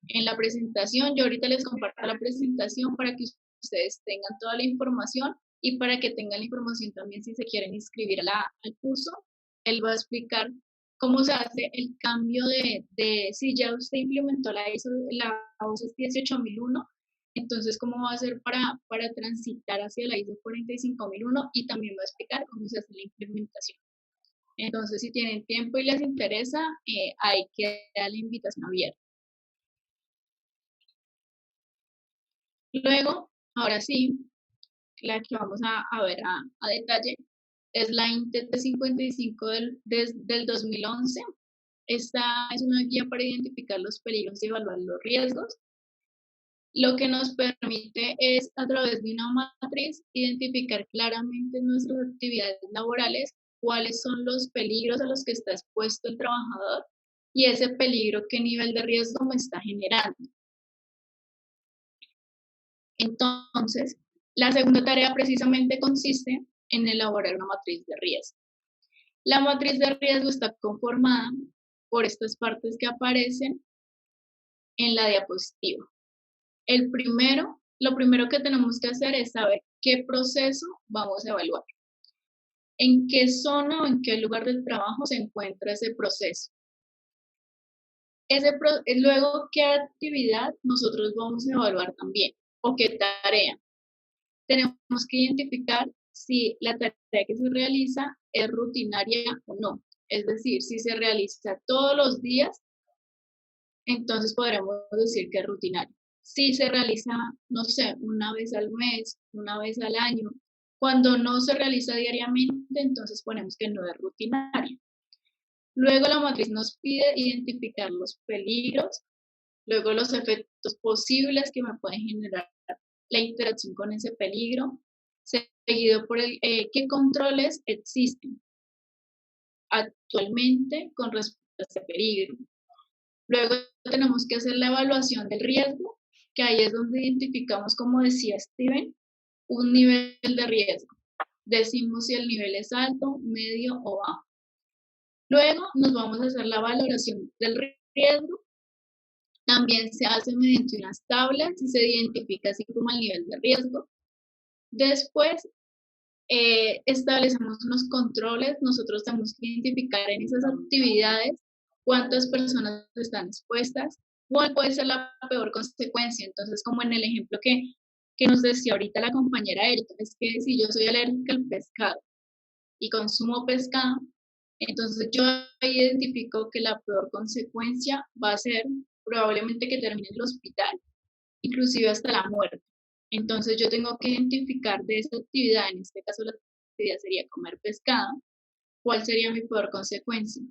En la presentación, yo ahorita les comparto la presentación para que ustedes tengan toda la información y para que tengan la información también si se quieren inscribir al curso. Él va a explicar cómo se hace el cambio de si ya usted implementó la ISO 18001, entonces cómo va a hacer para transitar hacia la ISO 45001, y también va a explicar cómo se hace la implementación. Entonces, si tienen tiempo y les interesa, hay que dar la invitación abierta. Luego, ahora sí, la que vamos a ver a detalle es la INTE 55 del 2011. Esta es una guía para identificar los peligros y evaluar los riesgos. Lo que nos permite es, a través de una matriz, identificar claramente en nuestras actividades laborales cuáles son los peligros a los que está expuesto el trabajador y ese peligro qué nivel de riesgo me está generando. Entonces, la segunda tarea precisamente consiste en elaborar una matriz de riesgo. La matriz de riesgo está conformada por estas partes que aparecen en la diapositiva. Lo primero que tenemos que hacer es saber qué proceso vamos a evaluar. En qué zona o en qué lugar del trabajo se encuentra ese proceso. Luego, ¿qué actividad nosotros vamos a evaluar también? ¿O qué tarea? Tenemos que identificar si la tarea que se realiza es rutinaria o no. Es decir, si se realiza todos los días, entonces podremos decir que es rutinario. Si se realiza, no sé, una vez al mes, una vez al año, cuando no se realiza diariamente, entonces ponemos que no es rutinario. Luego la matriz nos pide identificar los peligros, luego los efectos posibles que me pueden generar la interacción con ese peligro, seguido por qué controles existen actualmente con respecto a ese peligro. Luego tenemos que hacer la evaluación del riesgo, que ahí es donde identificamos, como decía Steven, un nivel de riesgo. Decimos si el nivel es alto, medio o bajo. Luego nos vamos a hacer la valoración del riesgo. También se hace mediante unas tablas y se identifica así como el nivel de riesgo. Después establecemos unos controles. Nosotros tenemos que identificar en esas actividades cuántas personas están expuestas, cuál puede ser la peor consecuencia. Entonces, como en el ejemplo que nos decía ahorita la compañera Erika, es que si yo soy alérgica al pescado y consumo pescado, entonces yo identifico que la peor consecuencia va a ser probablemente que termine en el hospital, inclusive hasta la muerte. Entonces yo tengo que identificar de esa actividad, en este caso la actividad sería comer pescado, cuál sería mi peor consecuencia.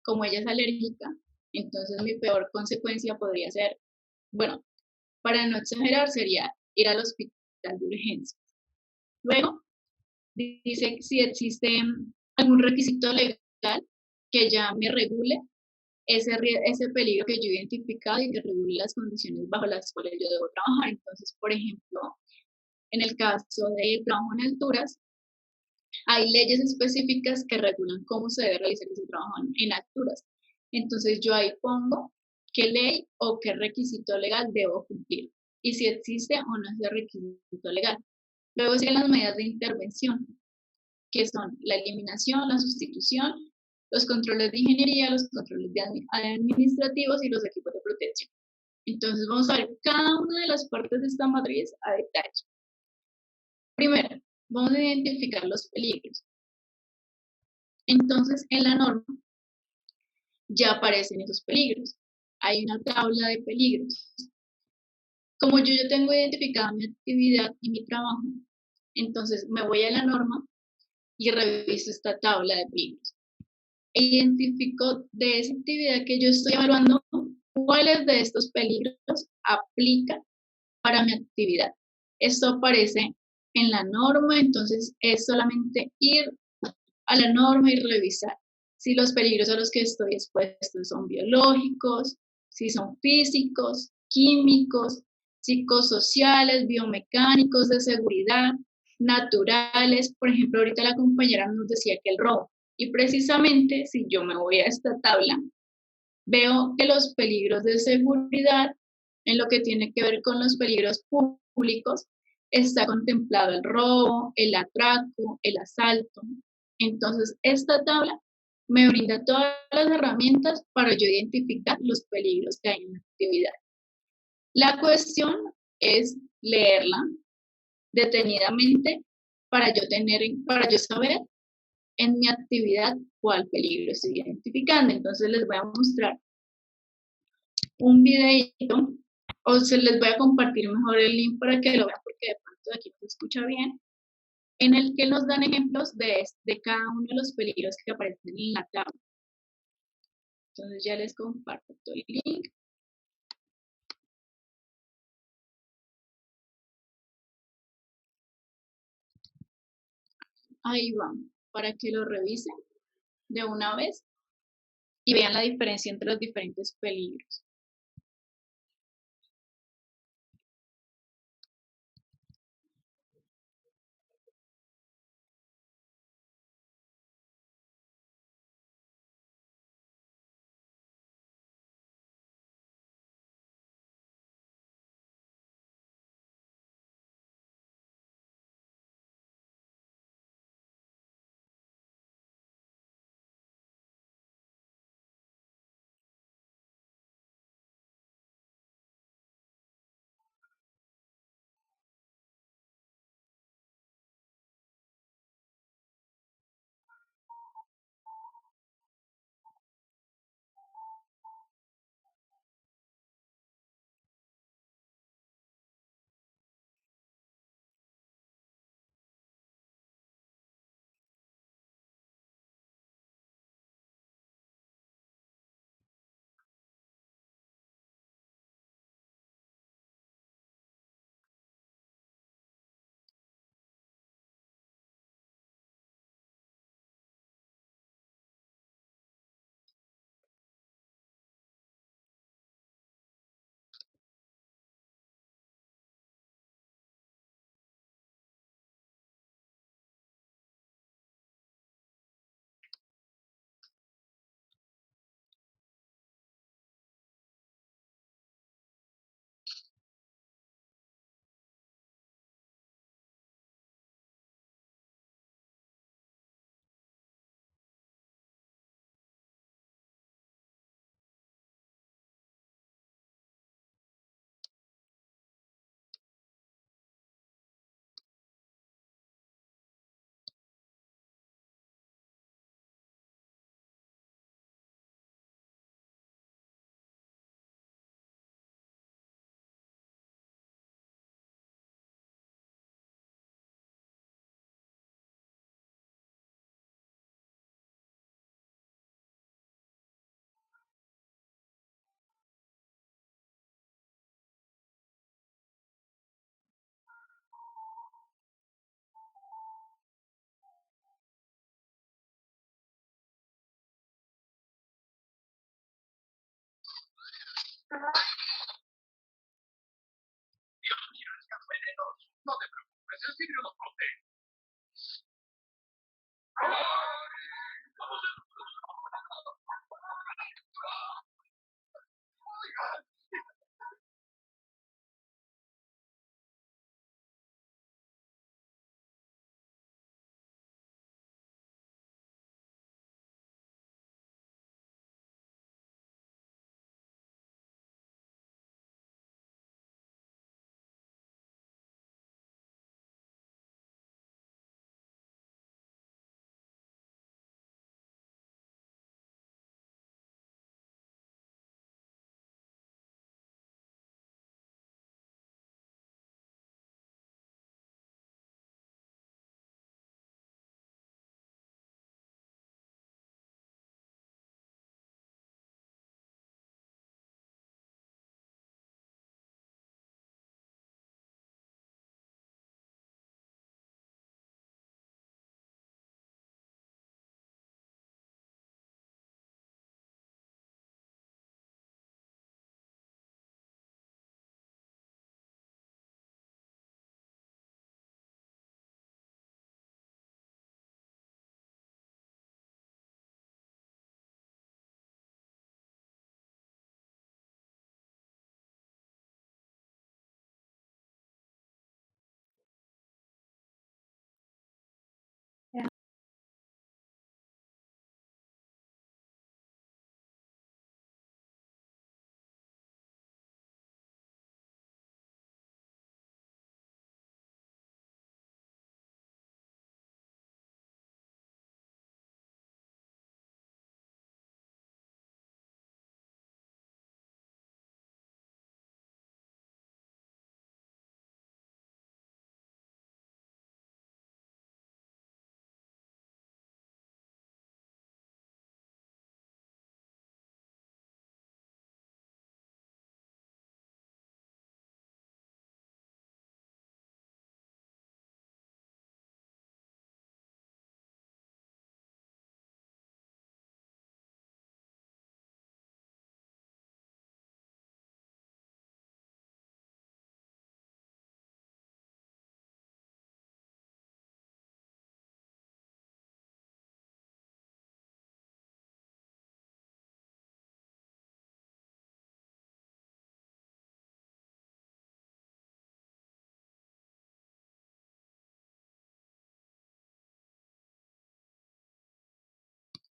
Como ella es alérgica, entonces mi peor consecuencia podría ser, bueno, para no exagerar, sería ir al hospital de urgencias. Luego, dice si existe algún requisito legal que ya me regule ese peligro que yo he identificado y que regule las condiciones bajo las cuales yo debo trabajar. Entonces, por ejemplo, en el caso de trabajo en alturas, hay leyes específicas que regulan cómo se debe realizar ese trabajo en alturas. Entonces, yo ahí pongo qué ley o qué requisito legal debo cumplir y si existe o no ese requisito legal. Luego siguen las medidas de intervención, que son la eliminación, la sustitución, los controles de ingeniería, los controles administrativos y los equipos de protección. Entonces vamos a ver cada una de las partes de esta matriz a detalle. Primero, vamos a identificar los peligros. Entonces, en la norma ya aparecen esos peligros. Hay una tabla de peligros. Como yo ya tengo identificada mi actividad y mi trabajo, entonces me voy a la norma y reviso esta tabla de peligros. Identifico de esa actividad que yo estoy evaluando cuáles de estos peligros aplican para mi actividad. Esto aparece en la norma, entonces es solamente ir a la norma y revisar si los peligros a los que estoy expuesto son biológicos, si son físicos, químicos, psicosociales, biomecánicos, de seguridad, naturales. Por ejemplo, ahorita la compañera nos decía que el robo. Y precisamente, si yo me voy a esta tabla, veo que los peligros de seguridad, en lo que tiene que ver con los peligros públicos, está contemplado el robo, el atraco, el asalto. Entonces, esta tabla me brinda todas las herramientas para yo identificar los peligros que hay en la actividad. La cuestión es leerla detenidamente para yo saber en mi actividad cuál peligro estoy identificando. Entonces les voy a mostrar un videito o se les voy a compartir mejor el link para que lo vean porque de pronto aquí no se escucha bien, en el que nos dan ejemplos de cada uno de los peligros que aparecen en la tabla. Entonces ya les comparto el link. Ahí van, para que lo revisen de una vez y vean la diferencia entre los diferentes peligros.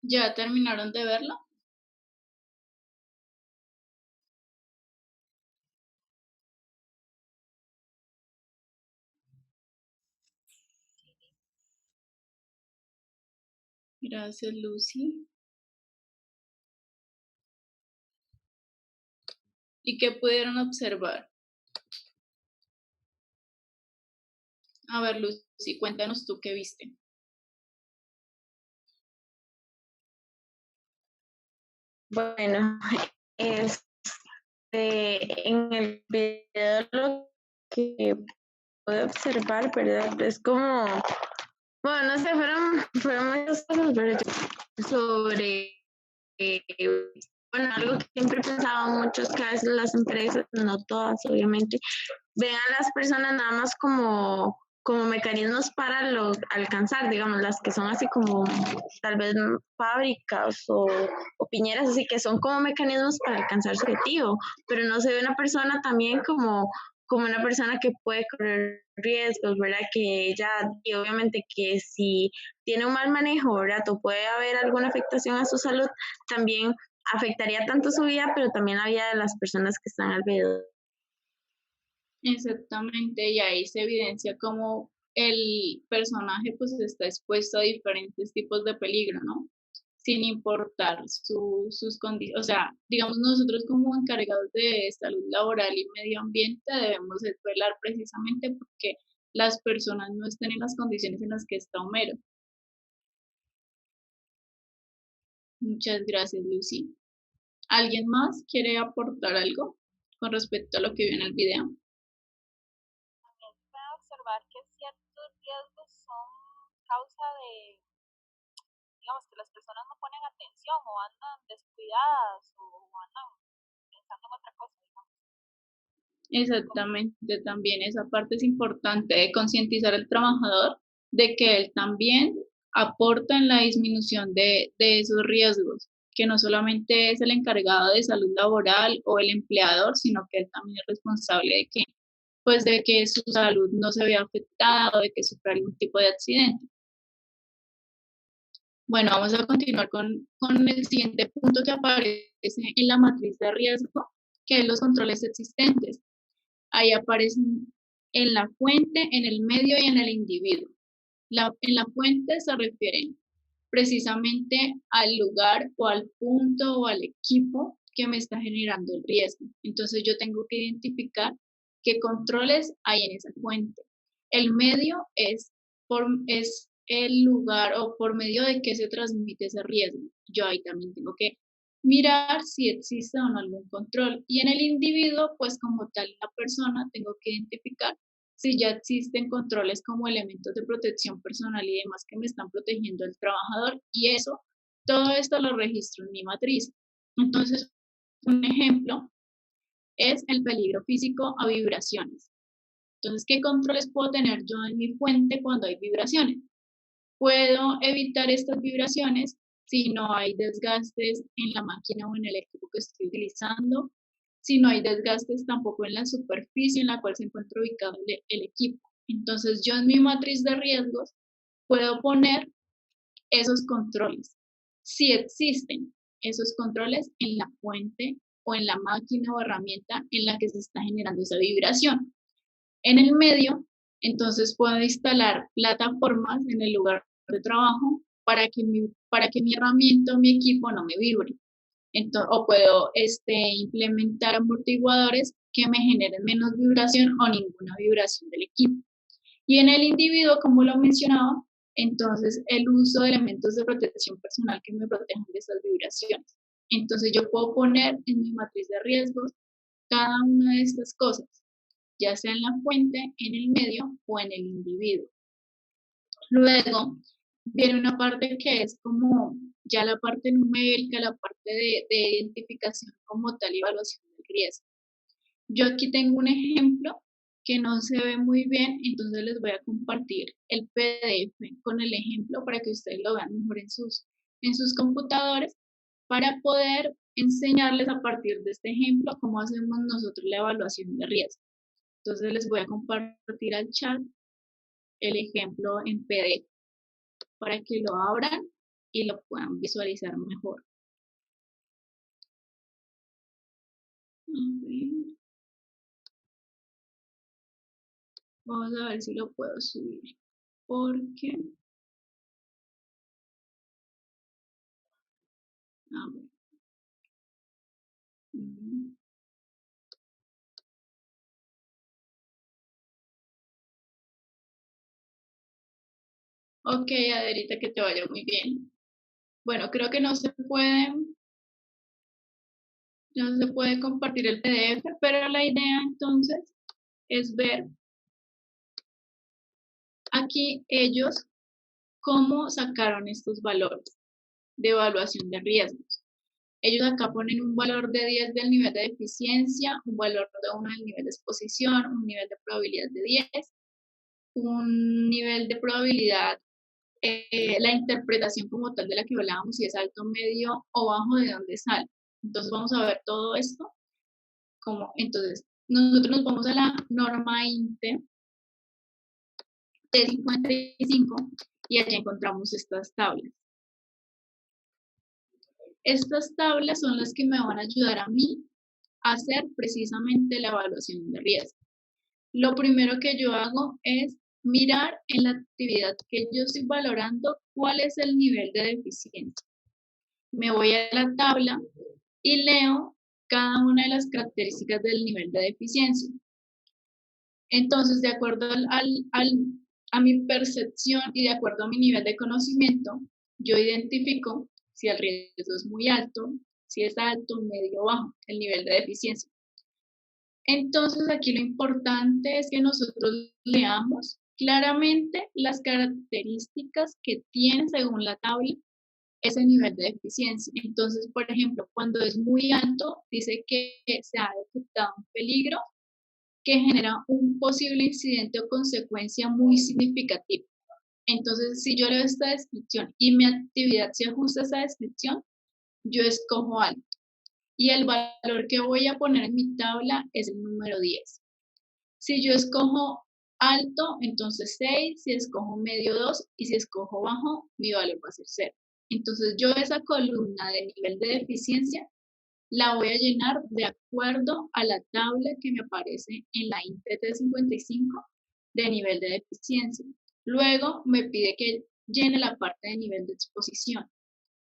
¿Ya terminaron de verlo? Gracias, Lucy. ¿Y qué pudieron observar? A ver, Lucy, cuéntanos tú qué viste. Bueno, en el video lo que pude observar, ¿verdad? Es como, bueno, no sé, fueron muchas cosas, pero sobre, eh, bueno, algo que siempre he pensado mucho es que a veces las empresas, no todas obviamente, ven a las personas nada más como mecanismos para alcanzar, digamos, las que son así como tal vez fábricas o piñeras, así que son como mecanismos para alcanzar su objetivo, pero no se ve una persona también como una persona que puede correr riesgos, ¿verdad? Que ella, y obviamente que si tiene un mal manejo, ¿verdad? O puede haber alguna afectación a su salud, también afectaría tanto su vida, pero también la vida de las personas que están alrededor. Exactamente, y ahí se evidencia cómo el personaje pues está expuesto a diferentes tipos de peligro, ¿no? Sin importar sus condiciones. O sea, digamos, nosotros como encargados de salud laboral y medio ambiente debemos velar precisamente porque las personas no estén en las condiciones en las que está Homero. Muchas gracias, Lucy. ¿Alguien más quiere aportar algo con respecto a lo que vio en el video? También se puede observar que ciertos riesgos son causa de, digamos, que las personas no ponen atención o andan descuidadas o andan pensando en otra cosa. Exactamente, también esa parte es importante de concientizar al trabajador de que él también aporta en la disminución de esos riesgos, que no solamente es el encargado de salud laboral o el empleador, sino que él también es responsable de que, pues, de que su salud no se vea afectada o de que sufra algún tipo de accidente. Bueno, vamos a continuar con el siguiente punto que aparece en la matriz de riesgo, que es los controles existentes. Ahí aparecen en la fuente, en el medio y en el individuo. En la fuente se refieren precisamente al lugar o al punto o al equipo que me está generando el riesgo. Entonces yo tengo que identificar qué controles hay en esa fuente. El medio es el lugar o por medio de qué se transmite ese riesgo. Yo ahí también tengo que mirar si existe o no algún control. Y en el individuo, pues como tal, la persona, tengo que identificar si ya existen controles como elementos de protección personal y demás que me están protegiendo al trabajador. Y eso, todo esto lo registro en mi matriz. Entonces, un ejemplo es el peligro físico a vibraciones. Entonces, ¿qué controles puedo tener yo en mi fuente cuando hay vibraciones? Puedo evitar estas vibraciones si no hay desgastes en la máquina o en el equipo que estoy utilizando, si no hay desgastes tampoco en la superficie en la cual se encuentra ubicado el equipo. Entonces yo en mi matriz de riesgos puedo poner esos controles. Si existen esos controles en la fuente o en la máquina o herramienta en la que se está generando esa vibración. En el medio, entonces puedo instalar plataformas en el lugar de trabajo para que mi herramienta o mi equipo no me vibre. Entonces, o puedo implementar amortiguadores que me generen menos vibración o ninguna vibración del equipo. Y en el individuo, como lo mencionaba, entonces el uso de elementos de protección personal que me protejan de esas vibraciones. Entonces yo puedo poner en mi matriz de riesgos cada una de estas cosas, ya sea en la fuente, en el medio o en el individuo. Luego viene una parte que es como ya la parte numérica, la parte de identificación como tal y evaluación del riesgo. Yo aquí tengo un ejemplo que no se ve muy bien, entonces les voy a compartir el PDF con el ejemplo para que ustedes lo vean mejor en sus computadores, para poder enseñarles a partir de este ejemplo cómo hacemos nosotros la evaluación de riesgo. Entonces les voy a compartir al chat el ejemplo en PDF para que lo abran y lo puedan visualizar mejor. A ver. Vamos a ver si lo puedo subir. Porque... A ver. Ok, Adelita, que te vaya muy bien. Bueno, creo que no se puede compartir el PDF, pero la idea entonces es ver aquí ellos cómo sacaron estos valores de evaluación de riesgos. Ellos acá ponen un valor de 10 del nivel de eficiencia, un valor de 1 del nivel de exposición, un nivel de probabilidad de 10, un nivel de probabilidad, la interpretación como tal de la que hablábamos, si es alto, medio o bajo, de dónde sale. Entonces vamos a ver todo esto. Entonces, nosotros nos vamos a la norma INTE T55 y allí encontramos estas tablas. Estas tablas son las que me van a ayudar a mí a hacer precisamente la evaluación de riesgo. Lo primero que yo hago es mirar en la actividad que yo estoy valorando cuál es el nivel de deficiencia. Me voy a la tabla y leo cada una de las características del nivel de deficiencia. Entonces, de acuerdo a mi percepción y de acuerdo a mi nivel de conocimiento, yo identifico si el riesgo es muy alto, si es alto, medio o bajo, el nivel de deficiencia. Entonces, aquí lo importante es que nosotros leamos claramente las características que tiene según la tabla ese nivel de deficiencia. Entonces, por ejemplo, cuando es muy alto, dice que se ha detectado un peligro que genera un posible incidente o consecuencia muy significativo. Entonces, si yo leo esta descripción y mi actividad se ajusta a esa descripción, yo escojo alto. Y el valor que voy a poner en mi tabla es el número 10. Si yo escojo alto, entonces 6, si escojo medio 2 y si escojo bajo, mi valor va a ser 0. Entonces yo esa columna de nivel de deficiencia la voy a llenar de acuerdo a la tabla que me aparece en la INTE 355 de nivel de deficiencia. Luego me pide que llene la parte de nivel de exposición.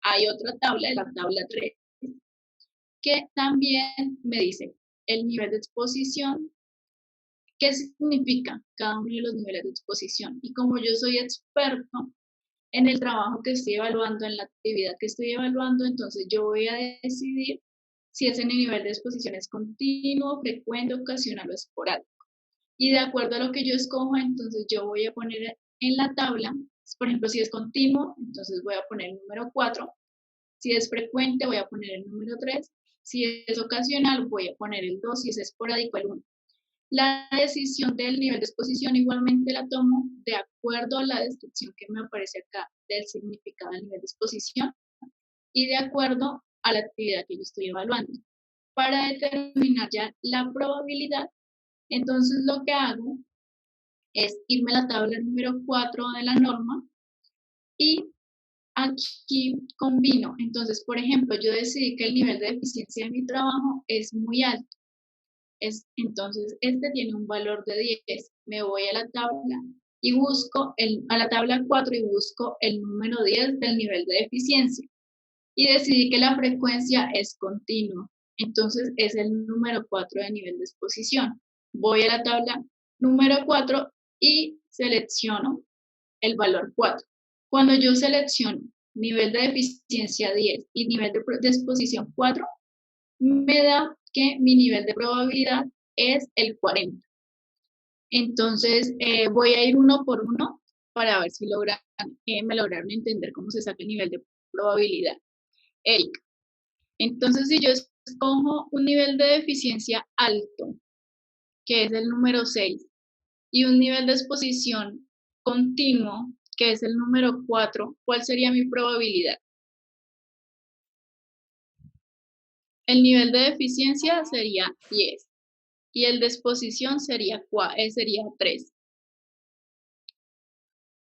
Hay otra tabla, la tabla 3, que también me dice el nivel de exposición, qué significa cada uno de los niveles de exposición. Y como yo soy experto en el trabajo que estoy evaluando, en la actividad que estoy evaluando, entonces yo voy a decidir si ese nivel de exposición es continuo, frecuente, ocasional o esporádico. Y de acuerdo a lo que yo escojo, entonces yo voy a poner en la tabla, por ejemplo, si es continuo, entonces voy a poner el número 4, si es frecuente, voy a poner el número 3, si es ocasional, voy a poner el 2, si es esporádico, el 1. La decisión del nivel de exposición igualmente la tomo de acuerdo a la descripción que me aparece acá del significado del nivel de exposición y de acuerdo a la actividad que yo estoy evaluando. Para determinar ya la probabilidad, entonces lo que hago es irme a la tabla número 4 de la norma y aquí combino. Entonces, por ejemplo, yo decidí que el nivel de eficiencia de mi trabajo es muy alto. Entonces, este tiene un valor de 10. Me voy a la tabla y busco a la tabla 4 y busco el número 10 del nivel de eficiencia. Y decidí que la frecuencia es continua. Entonces, es el número 4 de nivel de exposición. Voy a la tabla número 4 y selecciono el valor 4. Cuando yo selecciono nivel de eficiencia 10 y nivel de exposición 4, me da que mi nivel de probabilidad es el 40. Entonces, voy a ir uno por uno para ver si me lograron entender cómo se saca el nivel de probabilidad. Erika, entonces si yo escojo un nivel de eficiencia alto, que es el número 6, y un nivel de exposición continuo, que es el número 4, ¿cuál sería mi probabilidad? El nivel de eficiencia sería 10 y el de exposición sería 3.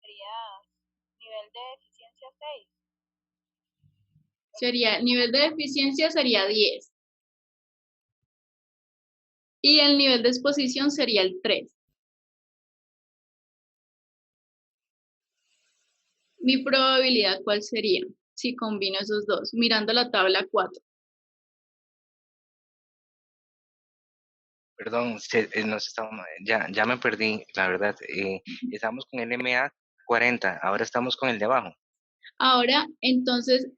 Sería nivel de eficiencia 6. El nivel de eficiencia sería 10 y el nivel de exposición sería el 3. ¿Mi probabilidad cuál sería? Si combino esos dos, mirando la tabla 4. Perdón, ya me perdí, la verdad. Estamos con el MA 40, ahora estamos con el de abajo. Ahora, entonces,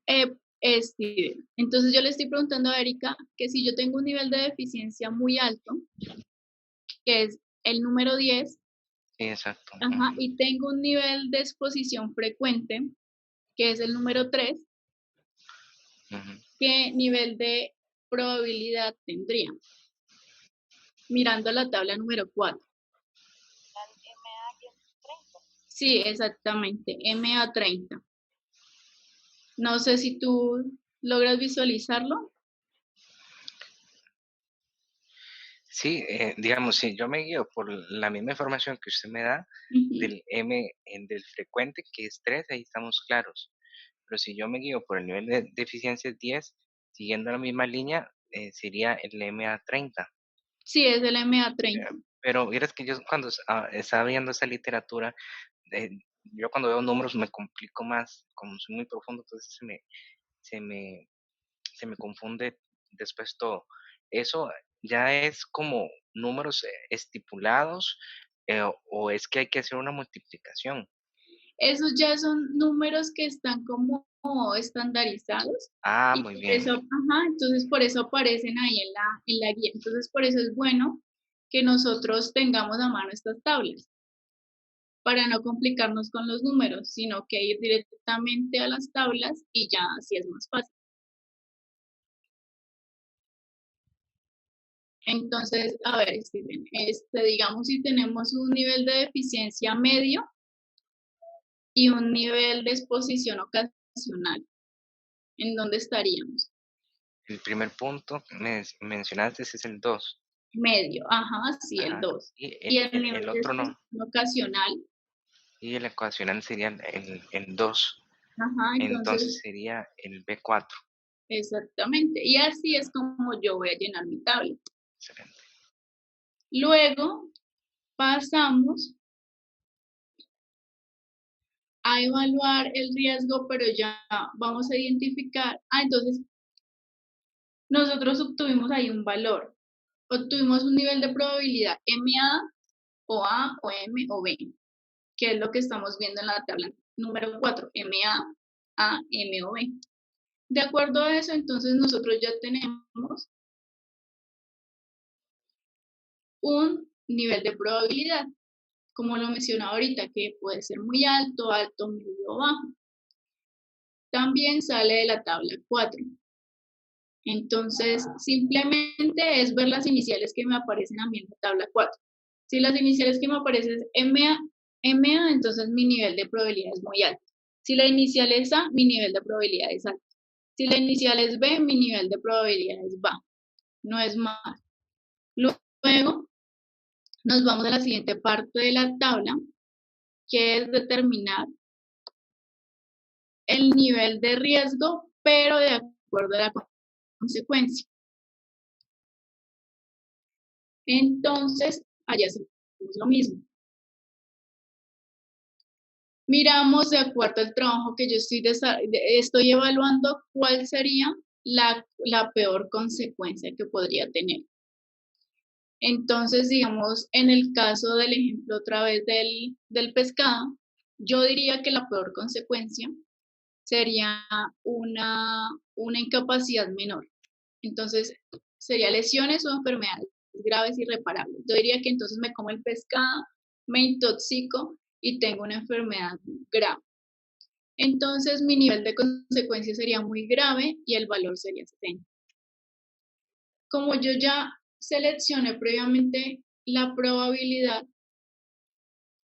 entonces yo le estoy preguntando a Erika que si yo tengo un nivel de deficiencia muy alto, que es el número 10, Sí, exacto. ajá, y tengo un nivel de exposición frecuente, que es el número 3, ¿qué nivel de probabilidad tendría? Mirando la tabla número 4. MA30. Sí, exactamente, MA30. No sé si tú logras visualizarlo. Sí, digamos, si yo me guío por la misma información que usted me da del del frecuente, que es 3, ahí estamos claros. Pero si yo me guío por el nivel de eficiencia 10, siguiendo la misma línea, sería el MA30. Sí, es el MA30. Pero miras que yo cuando estaba viendo esa literatura, yo cuando veo números me complico más, como soy muy profundo, entonces se me confunde después todo. Eso ya es como números estipulados, o es que hay que hacer una multiplicación. Esos ya son números que están como estandarizados. Ah, Y muy por bien. eso, entonces por eso aparecen ahí en la guía. Entonces por eso es bueno que nosotros tengamos a mano estas tablas, para no complicarnos con los números, sino que ir directamente a las tablas y ya así es más fácil. Entonces, a ver, Steven, digamos si tenemos un nivel de deficiencia medio y un nivel de exposición ocasional, ¿en dónde estaríamos? El primer punto mencionaste es el 2. Medio, ajá, sí, el 2. Y Y el nivel el de otro no. exposición ocasional, Y el ocasional sería el 2. ajá, Entonces entonces, sería el B4. exactamente. Y así es como yo voy a llenar mi tabla. Excelente. Luego pasamos a evaluar el riesgo, pero ya vamos a identificar. Entonces, nosotros obtuvimos ahí un valor. Obtuvimos un nivel de probabilidad MA o A o M o B, que es lo que estamos viendo en la tabla número 4, MA, A, M o B. De acuerdo a eso, entonces nosotros ya tenemos un nivel de probabilidad, como lo mencionaba ahorita, que puede ser muy alto, alto, medio o bajo. También sale de la tabla 4. Entonces, simplemente es ver las iniciales que me aparecen a mí en la tabla 4. Si las iniciales que me aparecen es MA, entonces mi nivel de probabilidad es muy alto. Si la inicial es A, mi nivel de probabilidad es alto. Si la inicial es B, mi nivel de probabilidad es bajo, no es más. Luego, nos vamos a la siguiente parte de la tabla, que es determinar el nivel de riesgo, pero de acuerdo a la consecuencia. Entonces, allá hacemos lo mismo. Miramos de acuerdo al trabajo que yo estoy evaluando cuál sería la peor consecuencia que podría tener. Entonces, digamos, en el caso del ejemplo otra vez del pescado, yo diría que la peor consecuencia sería una incapacidad menor. Entonces, sería lesiones o enfermedades graves y irreparables. Yo diría que entonces me como el pescado, me intoxico y tengo una enfermedad grave. Entonces, mi nivel de consecuencia sería muy grave y el valor sería 70. Como yo ya seleccioné previamente la probabilidad,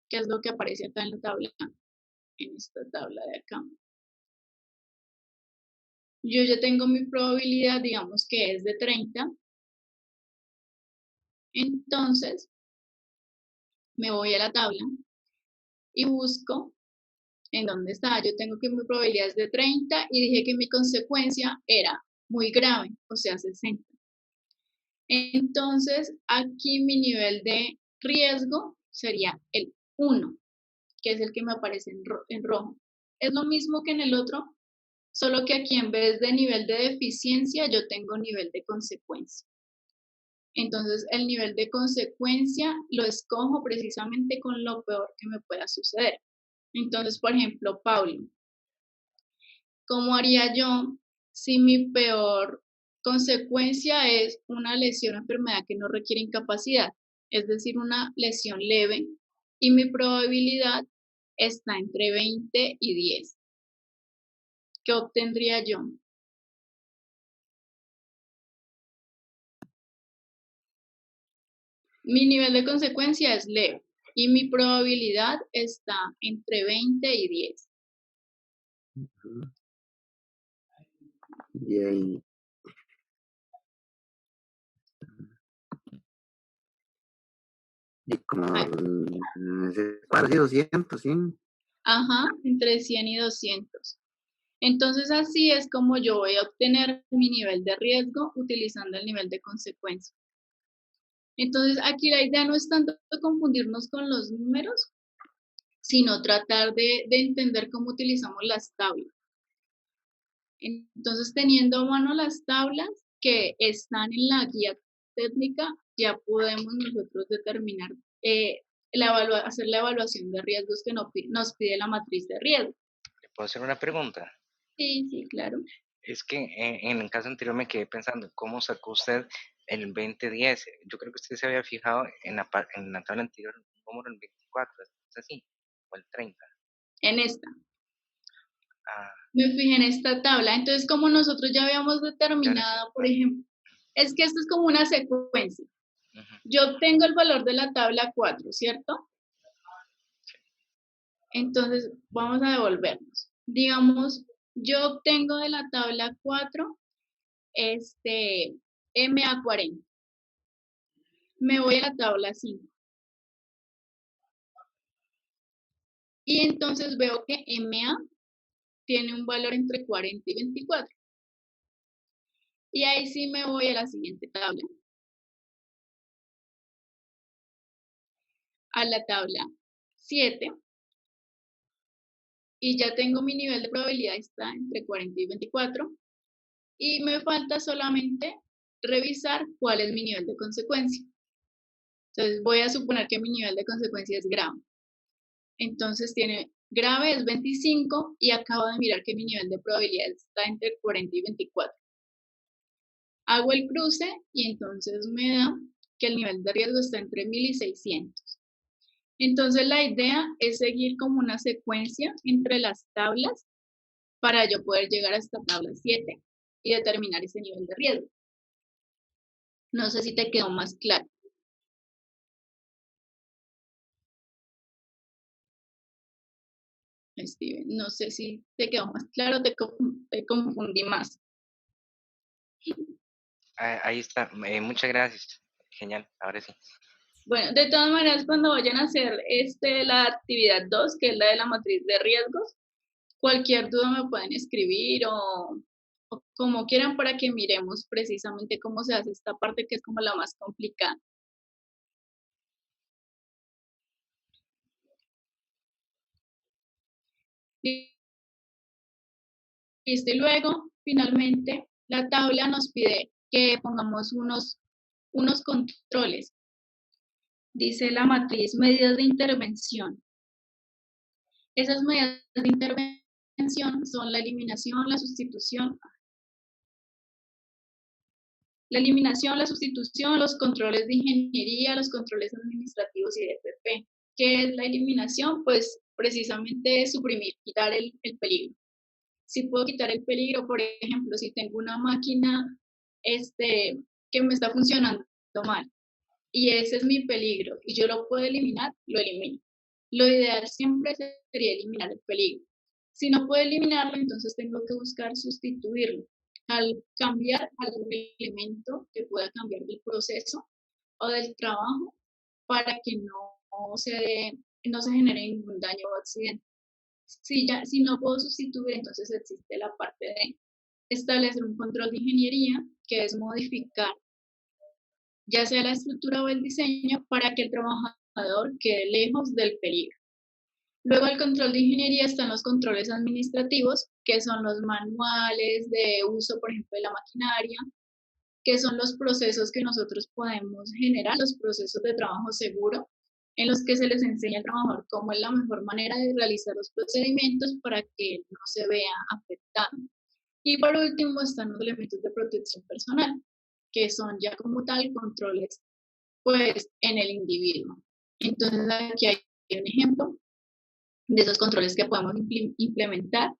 que es lo que aparece acá en la tabla, en esta tabla de acá, yo ya tengo mi probabilidad, digamos que es de 30. Entonces, me voy a la tabla y busco en dónde está. Yo tengo que mi probabilidad es de 30 y dije que mi consecuencia era muy grave, o sea, 60. Entonces, aquí mi nivel de riesgo sería el 1, que es el que me aparece en rojo. Es lo mismo que en el otro, solo que aquí en vez de nivel de deficiencia, yo tengo nivel de consecuencia. Entonces, el nivel de consecuencia lo escojo precisamente con lo peor que me pueda suceder. Entonces, por ejemplo, Paulo, ¿cómo haría yo si mi peor consecuencia es una lesión o enfermedad que no requiere incapacidad? Es decir, una lesión leve y mi probabilidad está entre 20 y 10. ¿Qué obtendría yo? Mi nivel de consecuencia es leve y mi probabilidad está entre 20 y 10. Bien. Y como sí, 200, sí. Ajá, entre 100 y 200. Entonces así es como yo voy a obtener mi nivel de riesgo utilizando el nivel de consecuencia. Entonces aquí la idea no es tanto confundirnos con los números, sino tratar de entender cómo utilizamos las tablas. Entonces, teniendo a mano las tablas que están en la guía técnica, ya podemos nosotros determinar, hacer la evaluación de riesgos que nos pide la matriz de riesgo. ¿Le puedo hacer una pregunta? Sí, sí, claro. Es que en el caso anterior me quedé pensando, ¿cómo sacó usted el 2010? Yo creo que usted se había fijado en la tabla anterior como el 24, ¿es así? O el 30. En esta. Ah, Me fijé en esta tabla. Entonces, como nosotros ya habíamos determinado, por ejemplo, Es que esto es como una secuencia. Yo obtengo el valor de la tabla 4, ¿cierto? Entonces, vamos a devolvernos. Digamos, yo obtengo de la tabla 4 MA40. Me voy a la tabla 5. Y entonces veo que MA tiene un valor entre 40 y 24. Y ahí sí me voy a la siguiente tabla. A la tabla 7. Y ya tengo mi nivel de probabilidad, está entre 40 y 24. Y me falta solamente revisar cuál es mi nivel de consecuencia. Entonces voy a suponer que mi nivel de consecuencia es grave. Entonces grave es 25 y acabo de mirar que mi nivel de probabilidad está entre 40 y 24. Hago el cruce y entonces me da que el nivel de riesgo está entre 1000 y 600. Entonces la idea es seguir como una secuencia entre las tablas para yo poder llegar a esta tabla 7 y determinar ese nivel de riesgo. No sé si te quedó más claro. Steven, no sé si te quedó más claro o te confundí más. Ahí está. Muchas gracias. Genial. Ahora sí. Bueno, de todas maneras, cuando vayan a hacer la actividad 2, que es la de la matriz de riesgos, cualquier duda me pueden escribir o como quieran para que miremos precisamente cómo se hace esta parte que es como la más complicada. Listo, y luego, finalmente, la tabla nos pide que pongamos unos controles. Dice la matriz, medidas de intervención. Esas medidas de intervención son la eliminación, la sustitución, los controles de ingeniería, los controles administrativos y de FP. ¿Qué es la eliminación? Pues precisamente suprimir, quitar el peligro. Si puedo quitar el peligro, por ejemplo, si tengo una máquina que me está funcionando mal y ese es mi peligro y yo lo puedo eliminar, lo elimino. Lo ideal siempre sería eliminar el peligro. Si no puedo eliminarlo, entonces tengo que buscar sustituirlo. Al cambiar algún elemento que pueda cambiar del proceso o del trabajo para que no se genere ningún daño o accidente. Si no puedo sustituir, entonces existe la parte de establecer un control de ingeniería, que es modificar ya sea la estructura o el diseño para que el trabajador quede lejos del peligro. Luego del control de ingeniería están los controles administrativos, que son los manuales de uso, por ejemplo, de la maquinaria, que son los procesos que nosotros podemos generar, los procesos de trabajo seguro, en los que se les enseña al trabajador cómo es la mejor manera de realizar los procedimientos para que no se vea afectado. Y por último están los elementos de protección personal, que son ya como tal controles pues en el individuo. Entonces aquí hay un ejemplo de esos controles que podemos implementar.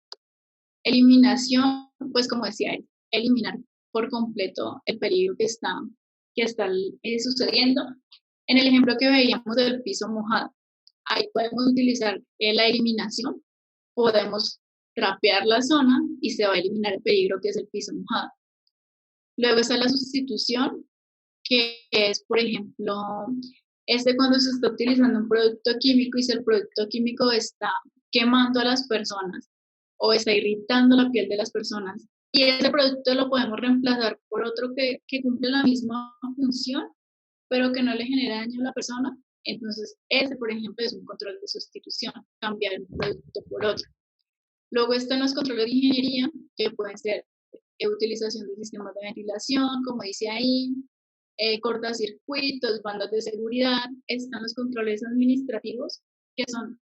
Eliminación, pues como decía, eliminar por completo el peligro que está sucediendo. En el ejemplo que veíamos del piso mojado, ahí podemos utilizar la eliminación, podemos trapear la zona y se va a eliminar el peligro que es el piso mojado. Luego está la sustitución, que es, por ejemplo, cuando se está utilizando un producto químico y si el producto químico está quemando a las personas o está irritando la piel de las personas y ese producto lo podemos reemplazar por otro que cumple la misma función, pero que no le genera daño a la persona, entonces ese, por ejemplo, es un control de sustitución, cambiar un producto por otro. Luego están los controles de ingeniería, que pueden ser utilización de sistemas de ventilación, como dice ahí, cortacircuitos, bandas de seguridad. Están los controles administrativos, que son,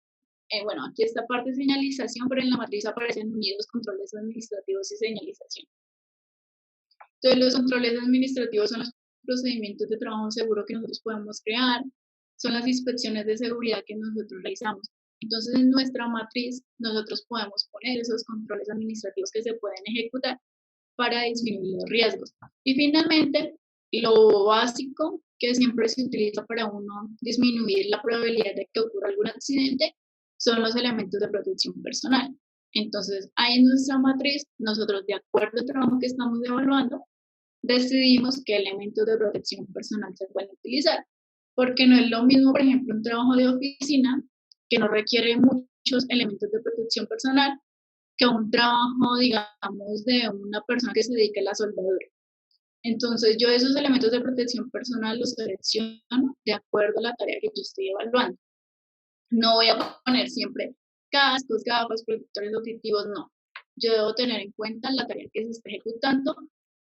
bueno, aquí esta parte de señalización, pero en la matriz aparecen unidos controles administrativos y señalización. Entonces, los controles administrativos son los procedimientos de trabajo seguro que nosotros podemos crear, son las inspecciones de seguridad que nosotros realizamos. Entonces, en nuestra matriz, nosotros podemos poner esos controles administrativos que se pueden ejecutar para disminuir los riesgos. Y finalmente, lo básico que siempre se utiliza para uno disminuir la probabilidad de que ocurra algún accidente son los elementos de protección personal. Entonces, ahí en nuestra matriz, nosotros, de acuerdo al trabajo que estamos evaluando, decidimos qué elementos de protección personal se pueden utilizar. Porque no es lo mismo, por ejemplo, un trabajo de oficina que no requiere muchos elementos de protección personal que un trabajo, digamos, de una persona que se dedica a la soldadura. Entonces, yo esos elementos de protección personal los selecciono de acuerdo a la tarea que yo estoy evaluando. No voy a poner siempre cascos, gafas, protectores auditivos, no. Yo debo tener en cuenta la tarea que se está ejecutando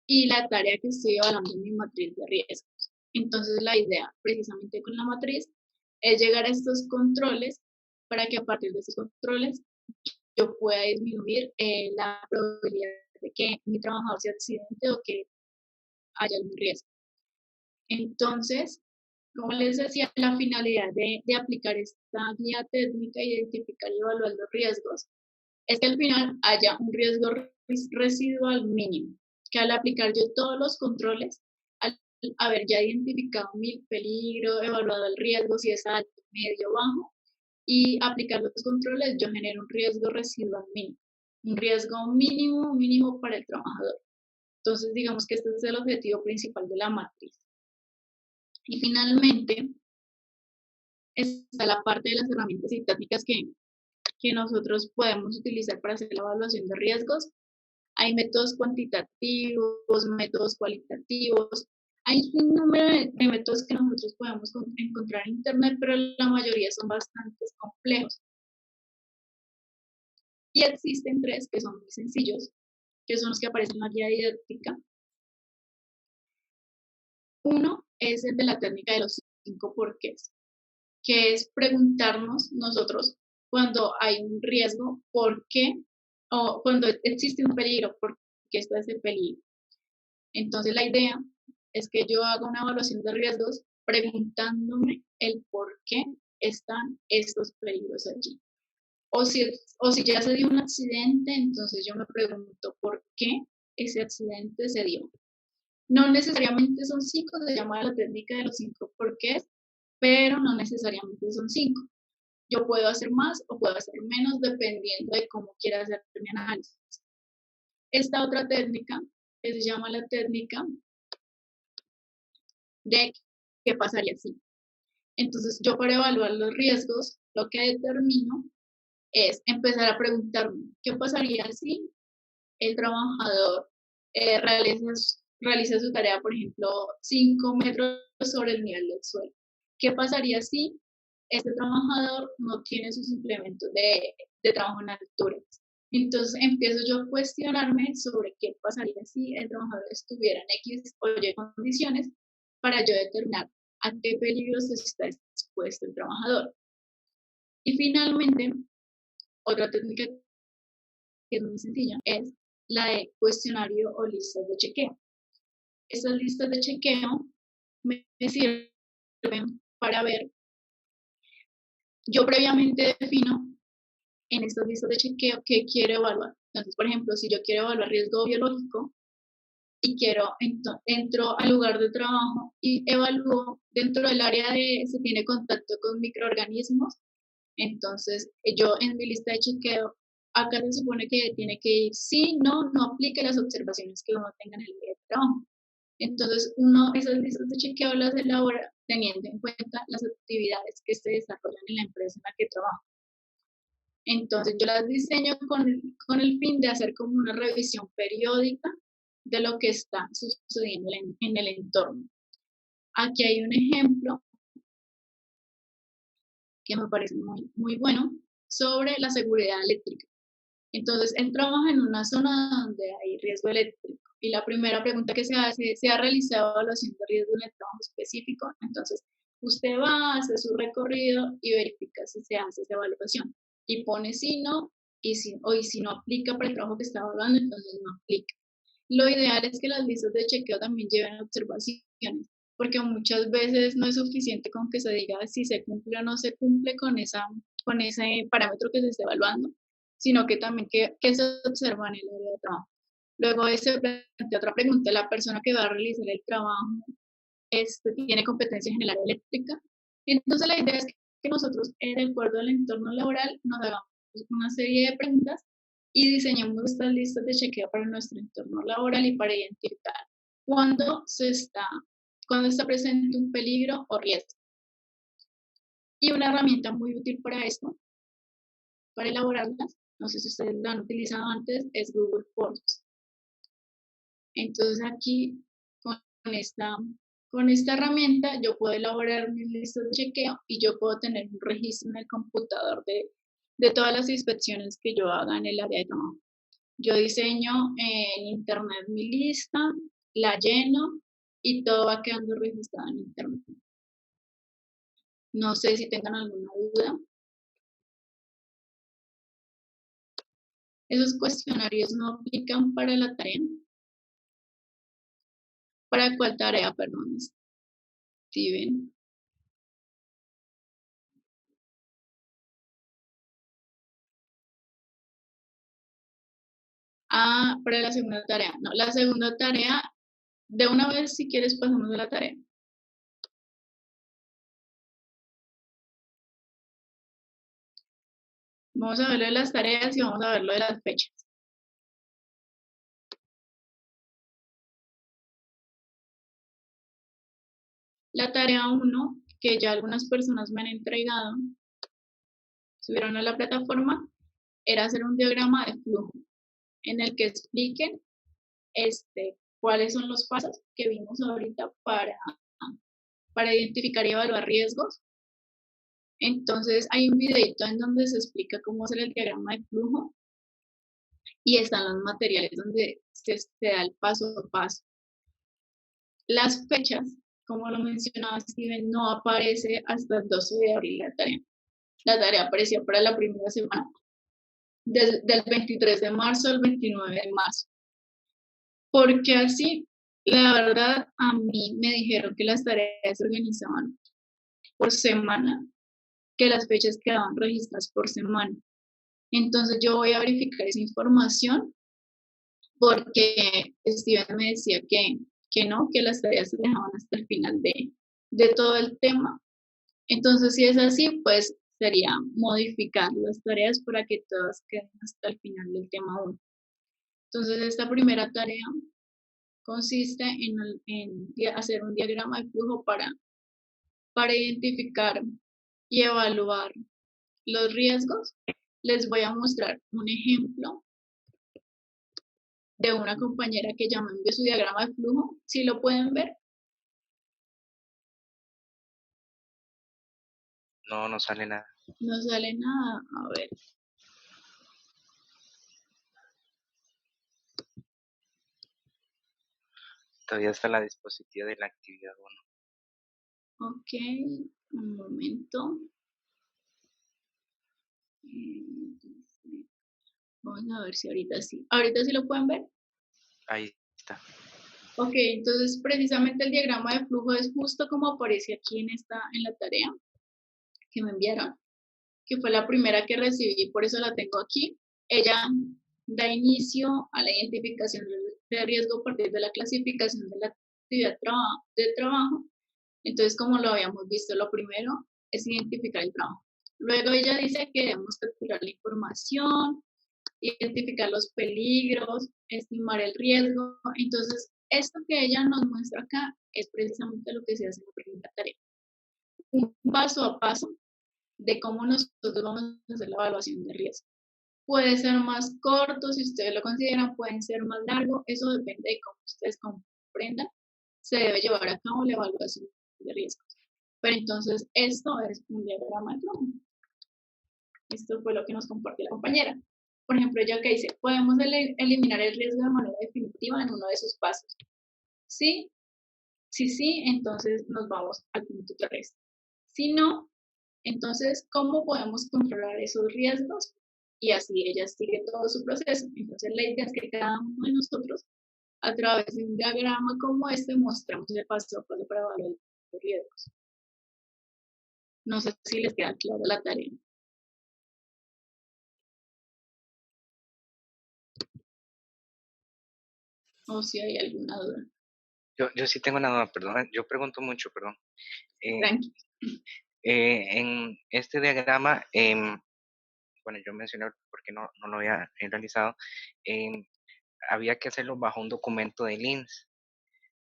y la tarea que estoy evaluando en mi matriz de riesgos. Entonces, la idea, precisamente con la matriz, es llegar a estos controles para que a partir de esos controles yo pueda disminuir la probabilidad de que mi trabajador se accidente o que haya algún riesgo. Entonces, como les decía, la finalidad de aplicar esta guía técnica, identificar y evaluar los riesgos, es que al final haya un riesgo residual mínimo, que al aplicar yo todos los controles, al haber ya identificado mi peligro, evaluado el riesgo, si es alto, medio, bajo, y aplicar los controles, yo genero un riesgo residual mínimo, un riesgo mínimo para el trabajador. Entonces, digamos que este es el objetivo principal de la matriz. Y finalmente, está la parte de las herramientas y técnicas que nosotros podemos utilizar para hacer la evaluación de riesgos. Hay métodos cuantitativos, métodos cualitativos. Hay un número de métodos que nosotros podemos encontrar en Internet, pero la mayoría son bastante complejos. Y existen 3 que son muy sencillos, que son los que aparecen en la guía didáctica. Uno es el de la técnica de los 5 porqués, que es preguntarnos nosotros cuando hay un riesgo, ¿por qué? O cuando existe un peligro, ¿por qué está ese peligro? Entonces la idea es que yo haga una evaluación de riesgos preguntándome el por qué están estos peligros allí. O si ya se dio un accidente, entonces yo me pregunto por qué ese accidente se dio. No necesariamente son 5, se llama la técnica de los 5 porqués, pero no necesariamente son 5. Yo puedo hacer más o puedo hacer menos dependiendo de cómo quiera hacer mi análisis. Esta otra técnica, que se llama la técnica de qué pasaría si. Entonces, yo para evaluar los riesgos, lo que determino es empezar a preguntarme, ¿qué pasaría si el trabajador realiza su tarea, por ejemplo, 5 metros sobre el nivel del suelo? ¿Qué pasaría si este trabajador no tiene sus implementos de trabajo en alturas? Entonces empiezo yo a cuestionarme sobre qué pasaría si el trabajador estuviera en X o Y condiciones para yo determinar a qué peligros está expuesto el trabajador. Y finalmente, otra técnica que es muy sencilla es la de cuestionario o listas de chequeo. Estas listas de chequeo me sirven para ver, yo previamente defino en estas listas de chequeo qué quiero evaluar. Entonces, por ejemplo, si yo quiero evaluar riesgo biológico y entro al lugar de trabajo y evalúo dentro del área se tiene contacto con microorganismos, entonces yo en mi lista de chequeo, acá se supone que tiene que ir sí, no aplique las observaciones que uno tenga en el área de trabajo. Entonces, esas listas de chequeo las elabora teniendo en cuenta las actividades que se desarrollan en la empresa en la que trabajo. Entonces, yo las diseño con el fin de hacer como una revisión periódica de lo que está sucediendo en el entorno. Aquí hay un ejemplo que me parece muy, muy bueno sobre la seguridad eléctrica. Entonces, él trabaja en una zona donde hay riesgo eléctrico y la primera pregunta que se hace es, ¿se ha realizado evaluación de riesgo en el trabajo específico? Entonces, usted va, hace su recorrido y verifica si se hace esa evaluación y pone sí, no, y si no aplica para el trabajo que está evaluando, entonces no aplica. Lo ideal es que las listas de chequeo también lleven observaciones, porque muchas veces no es suficiente con que se diga si se cumple o no se cumple con ese parámetro que se está evaluando, sino que también que se observa en el área de trabajo. Luego se plantea otra pregunta, la persona que va a realizar el trabajo tiene competencias en el área eléctrica. Entonces la idea es que nosotros, de acuerdo al entorno laboral, nos hagamos una serie de preguntas y diseñemos estas listas de chequeo para nuestro entorno laboral y para identificar cuando está presente un peligro o riesgo. Y una herramienta muy útil para esto, para elaborarlas, no sé si ustedes la han utilizado antes, es Google Forms. Entonces aquí con esta herramienta yo puedo elaborar mis listas de chequeo y yo puedo tener un registro en el computador de todas las inspecciones que yo haga en el área de trabajo. Yo diseño en internet mi lista, la lleno y todo va quedando registrado en internet. No sé si tengan alguna duda. Esos cuestionarios no aplican para la tarea. ¿Para cuál tarea, perdón, Steven? Ah, para la segunda tarea. No, la segunda tarea, de una vez si quieres pasamos a la tarea. Vamos a ver lo de las tareas y vamos a ver lo de las fechas. La tarea 1, que ya algunas personas me han entregado, subieron a la plataforma, era hacer un diagrama de flujo en el que expliquen cuáles son los pasos que vimos ahorita para identificar y evaluar riesgos. Entonces hay un videito en donde se explica cómo hacer el diagrama de flujo y están los materiales donde se da el paso a paso. Las fechas, como lo mencionaba Steven, no aparece hasta el 12 de abril la tarea. La tarea apareció para la primera semana, del 23 de marzo al 29 de marzo. Porque así, la verdad, a mí me dijeron que las tareas se organizaban por semana, que las fechas quedaban registradas por semana. Entonces yo voy a verificar esa información porque Steven me decía que no, que las tareas se dejaban hasta el final de todo el tema. Entonces, si es así, pues sería modificar las tareas para que todas queden hasta el final del tema 1. Entonces, esta primera tarea consiste en hacer un diagrama de flujo para identificar y evaluar los riesgos. Les voy a mostrar un ejemplo de una compañera que ya me envió su diagrama de flujo. ¿Sí lo pueden ver? No, no sale nada. No sale nada. A ver. Todavía está la dispositiva de la actividad 1. Ok, un momento. Vamos a ver si ahorita sí. ¿Ahorita sí lo pueden ver? Ahí está. Ok, entonces precisamente el diagrama de flujo es justo como aparece aquí en la tarea que me enviaron, que fue la primera que recibí, por eso la tengo aquí. Ella da inicio a la identificación de riesgo a partir de la clasificación de la actividad de trabajo. Entonces, como lo habíamos visto, lo primero es identificar el trabajo. Luego ella dice que debemos capturar la información, identificar los peligros, estimar el riesgo. Entonces, esto que ella nos muestra acá es precisamente lo que se hace en la primera tarea. Un paso a paso de cómo nosotros vamos a hacer la evaluación de riesgo. Puede ser más corto, si ustedes lo consideran, pueden ser más largo, eso depende de cómo ustedes comprendan. Se debe llevar a cabo la evaluación de riesgos. Pero entonces, esto es un diagrama de flujo. Esto fue lo que nos compartió la compañera. Por ejemplo, ella que dice, podemos eliminar el riesgo de manera definitiva en uno de sus pasos. ¿Sí? Sí, entonces nos vamos al punto 3. Si no, entonces, ¿cómo podemos controlar esos riesgos? Y así ella sigue todo su proceso. Entonces, la idea es que cada uno de nosotros, a través de un diagrama como este, mostramos el paso a paso para evaluar los riesgos. No sé si les queda clara la tarea. o si hay alguna duda. Yo sí tengo una duda, perdón. Yo pregunto mucho, perdón. Eh, Tranqui. en este diagrama, bueno, yo mencioné porque no lo había realizado, había que hacerlo bajo un documento de LINS.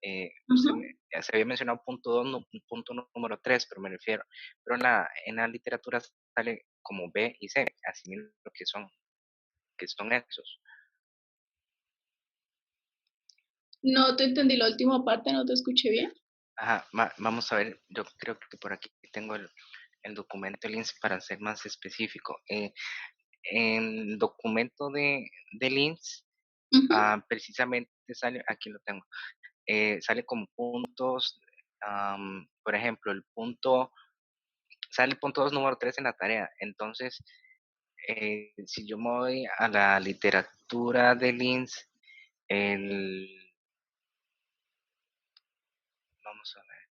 Se había mencionado punto 2, punto número 3, pero me refiero, pero en la literatura sale como B y C, así mismo que son esos. No te entendí la última parte, no te escuché bien. Ajá, vamos a ver, yo creo que por aquí tengo el documento LINS para ser más específico. En el documento de LINS, precisamente sale, aquí lo tengo, sale como puntos, por ejemplo, sale el punto 2, número 3 en la tarea. Entonces, si yo me voy a la literatura de LINS, vamos a ver,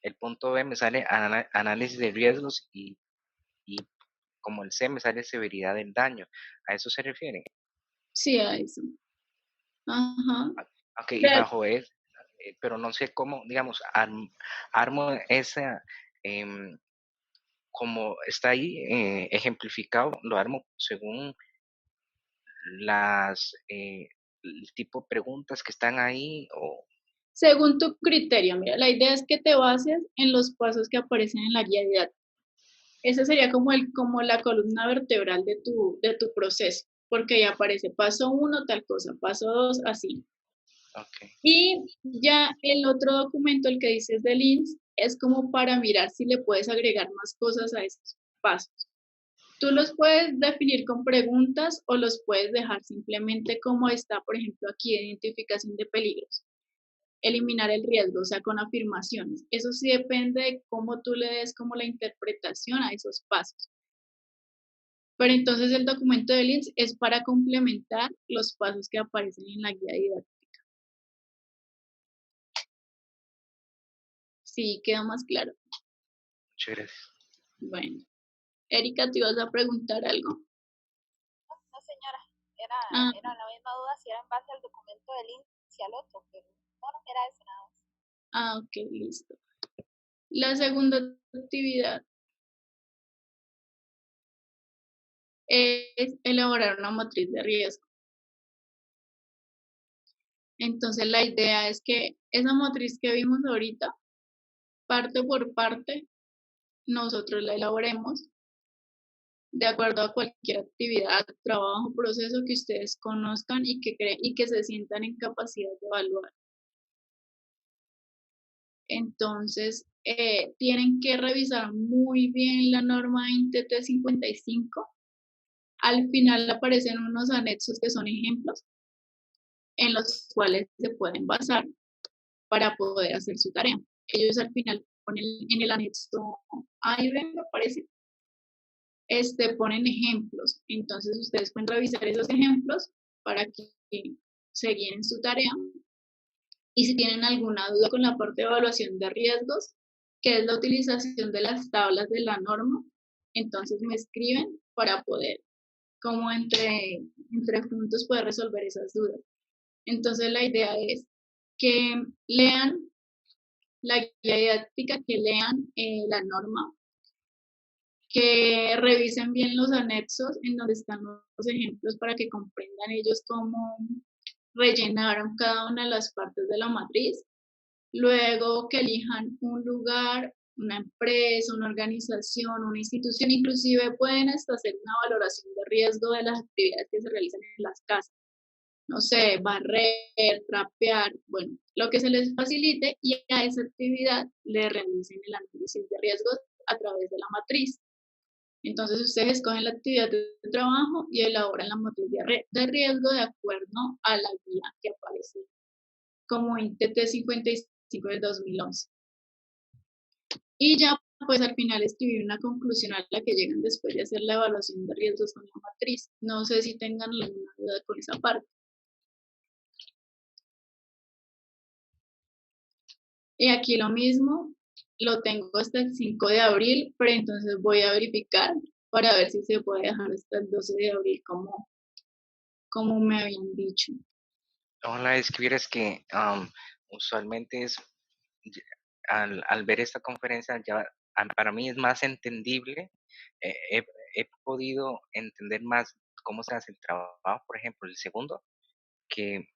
el punto B me sale análisis de riesgos y como el C me sale severidad del daño. ¿A eso se refiere? Sí, a eso. Ajá. Ok, y bajo eso, pero no sé cómo, digamos, armo esa, como está ahí ejemplificado, lo armo según el tipo de preguntas que están ahí o... Según tu criterio, mira, la idea es que te bases en los pasos que aparecen en la guía didáctica. Esa sería como la columna vertebral de tu proceso, porque ahí aparece paso 1, tal cosa, paso 2, así. Okay. Y ya el otro documento, el que dices de links, es como para mirar si le puedes agregar más cosas a estos pasos. Tú los puedes definir con preguntas o los puedes dejar simplemente como está, por ejemplo, aquí, identificación de peligros. Eliminar el riesgo, o sea, con afirmaciones. Eso sí depende de cómo tú le des como la interpretación a esos pasos. Pero entonces el documento de links es para complementar los pasos que aparecen en la guía didáctica. Sí, queda más claro. Muchas gracias. Bueno, Erika, ¿te ibas a preguntar algo? No, señora, era la misma duda si era en base al documento del INSS y al otro, pero no, era eso nada más. Ok, listo. La segunda actividad es elaborar una matriz de riesgo. Entonces la idea es que esa matriz que vimos ahorita, parte por parte, nosotros la elaboremos de acuerdo a cualquier actividad, trabajo, proceso que ustedes conozcan y que se sientan en capacidad de evaluar. Entonces, tienen que revisar muy bien la norma INTT 55. Al final aparecen unos anexos que son ejemplos en los cuales se pueden basar para poder hacer su tarea. Ellos al final ponen en el anexo A y B, me parece, ponen ejemplos. Entonces ustedes pueden revisar esos ejemplos para que se guíen su tarea. Y si tienen alguna duda con la parte de evaluación de riesgos, que es la utilización de las tablas de la norma, entonces me escriben para poder, como entre puntos, poder resolver esas dudas. Entonces la idea es que lean la guía didáctica, que lean la norma, que revisen bien los anexos en donde están los ejemplos para que comprendan ellos cómo rellenaron cada una de las partes de la matriz. Luego que elijan un lugar, una empresa, una organización, una institución, inclusive pueden hasta hacer una valoración de riesgo de las actividades que se realizan en las casas. No sé, barrer, trapear, bueno, lo que se les facilite y a esa actividad le realicen el análisis de riesgos a través de la matriz. Entonces ustedes escogen la actividad de trabajo y elaboran la matriz de riesgo de acuerdo a la guía que aparece como INTT 55 del 2011. Y ya pues al final escribir una conclusión a la que llegan después de hacer la evaluación de riesgos con la matriz. No sé si tengan alguna duda con esa parte. Y aquí lo mismo, lo tengo hasta el 5 de abril, pero entonces voy a verificar para ver si se puede dejar hasta el 12 de abril como me habían dicho. Hola, es que vieras que usualmente al ver esta conferencia ya para mí es más entendible, eh, he, he podido entender más cómo se hace el trabajo, por ejemplo, el segundo, que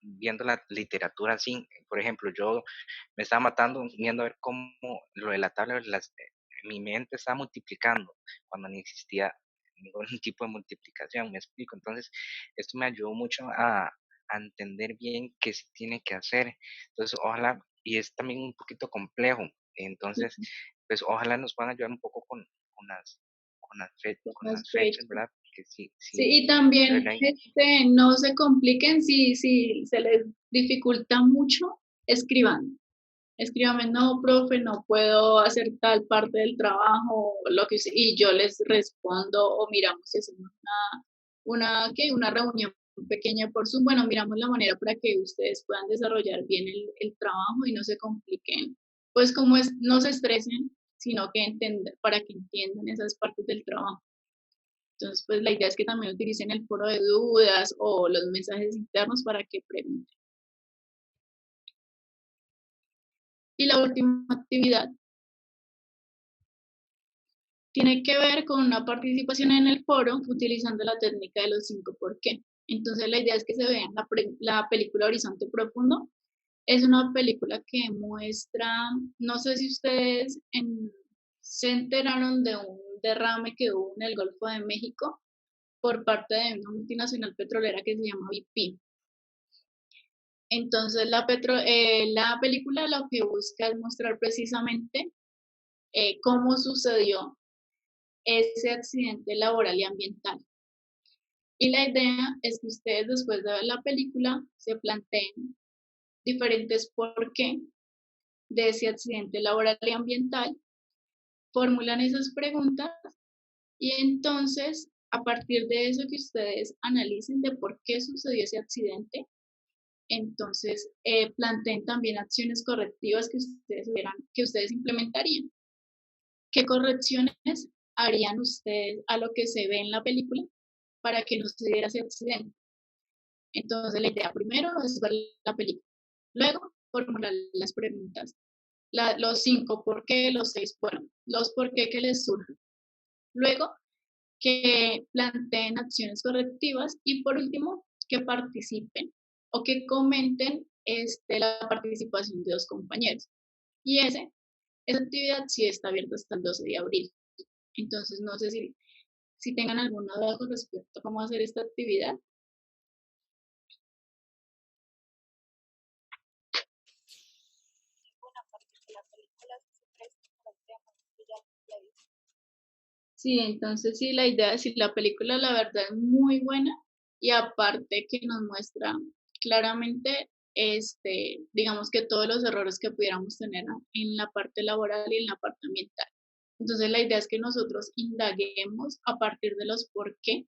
viendo la literatura así, por ejemplo, yo me estaba matando viendo a ver cómo lo de la tabla, mi mente estaba multiplicando cuando ni existía ningún tipo de multiplicación, me explico. Entonces, esto me ayudó mucho a entender bien qué se tiene que hacer. Entonces, ojalá, y es también un poquito complejo, entonces, pues ojalá nos puedan ayudar un poco con las fechas, Aspecto. ¿verdad? Porque sí, Sí, sí, y de también verdad, no se compliquen si se les dificulta mucho, escriban. Escríbame, no, profe, no puedo hacer tal parte del trabajo, lo que sea, y yo les respondo o miramos si hacemos una reunión pequeña por Zoom. Bueno, miramos la manera para que ustedes puedan desarrollar bien el trabajo y no se compliquen. Pues como es, no se estresen, sino que para que entiendan esas partes del trabajo. Entonces, pues la idea es que también utilicen el foro de dudas o los mensajes internos para que pregunten. Y la última actividad tiene que ver con una participación en el foro utilizando la técnica de los 5 por qué. Entonces la idea es que se vean la película Horizonte Profundo. Es una película que muestra, no sé si ustedes se enteraron de un derrame que hubo en el Golfo de México por parte de una multinacional petrolera que se llama BP. Entonces la película lo que busca es mostrar precisamente cómo sucedió ese accidente laboral y ambiental. Y la idea es que ustedes después de ver la película se planteen diferentes por qué de ese accidente laboral y ambiental, formulan esas preguntas y entonces a partir de eso que ustedes analicen de por qué sucedió ese accidente, entonces planteen también acciones correctivas que ustedes implementarían. ¿Qué correcciones harían ustedes a lo que se ve en la película para que no se diera ese accidente? Entonces, la idea primero es ver la película. Luego, formular las preguntas. Los 5 por qué, los 6, bueno, los por qué que les surgen. Luego, que planteen acciones correctivas y por último, que participen o que comenten la participación de 2 compañeros. Y esa actividad sí está abierta hasta el 12 de abril. Entonces, no sé si tengan alguna duda con respecto a cómo hacer esta actividad. Ninguna parte de la película se presta para el tema, que ya la vi. Sí, entonces sí, la idea es, sí, la película la verdad es muy buena y aparte que nos muestra claramente, digamos que todos los errores que pudiéramos tener en la parte laboral y en la parte ambiental. Entonces la idea es que nosotros indaguemos a partir de los por qué,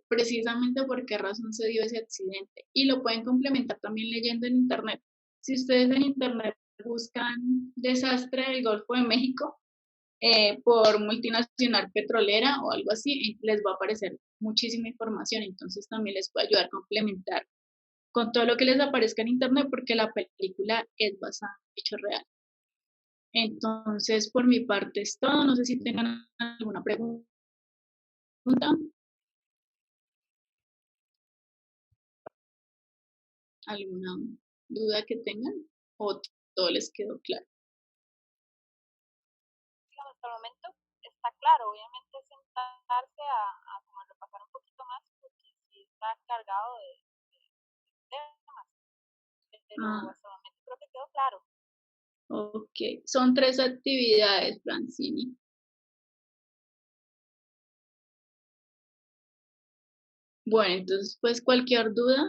precisamente por qué razón se dio ese accidente y lo pueden complementar también leyendo en internet. Si ustedes en internet buscan desastre del Golfo de México, por multinacional petrolera o algo así, les va a aparecer muchísima información, entonces también les puede ayudar a complementar con todo lo que les aparezca en internet porque la película es basada en hechos reales. Entonces, por mi parte es todo, no sé si tengan alguna pregunta, alguna duda que tengan o todo les quedó claro. Hasta el momento está claro, obviamente sentarse a como repasar un poquito más porque sí está cargado de temas, pero hasta el momento creo que quedó claro. Ok, son 3 actividades, Francini. Bueno, entonces pues cualquier duda,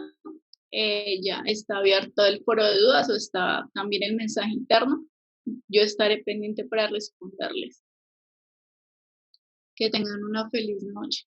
ya está abierto el foro de dudas o está también el mensaje interno. Yo estaré pendiente para responderles. Que tengan una feliz noche.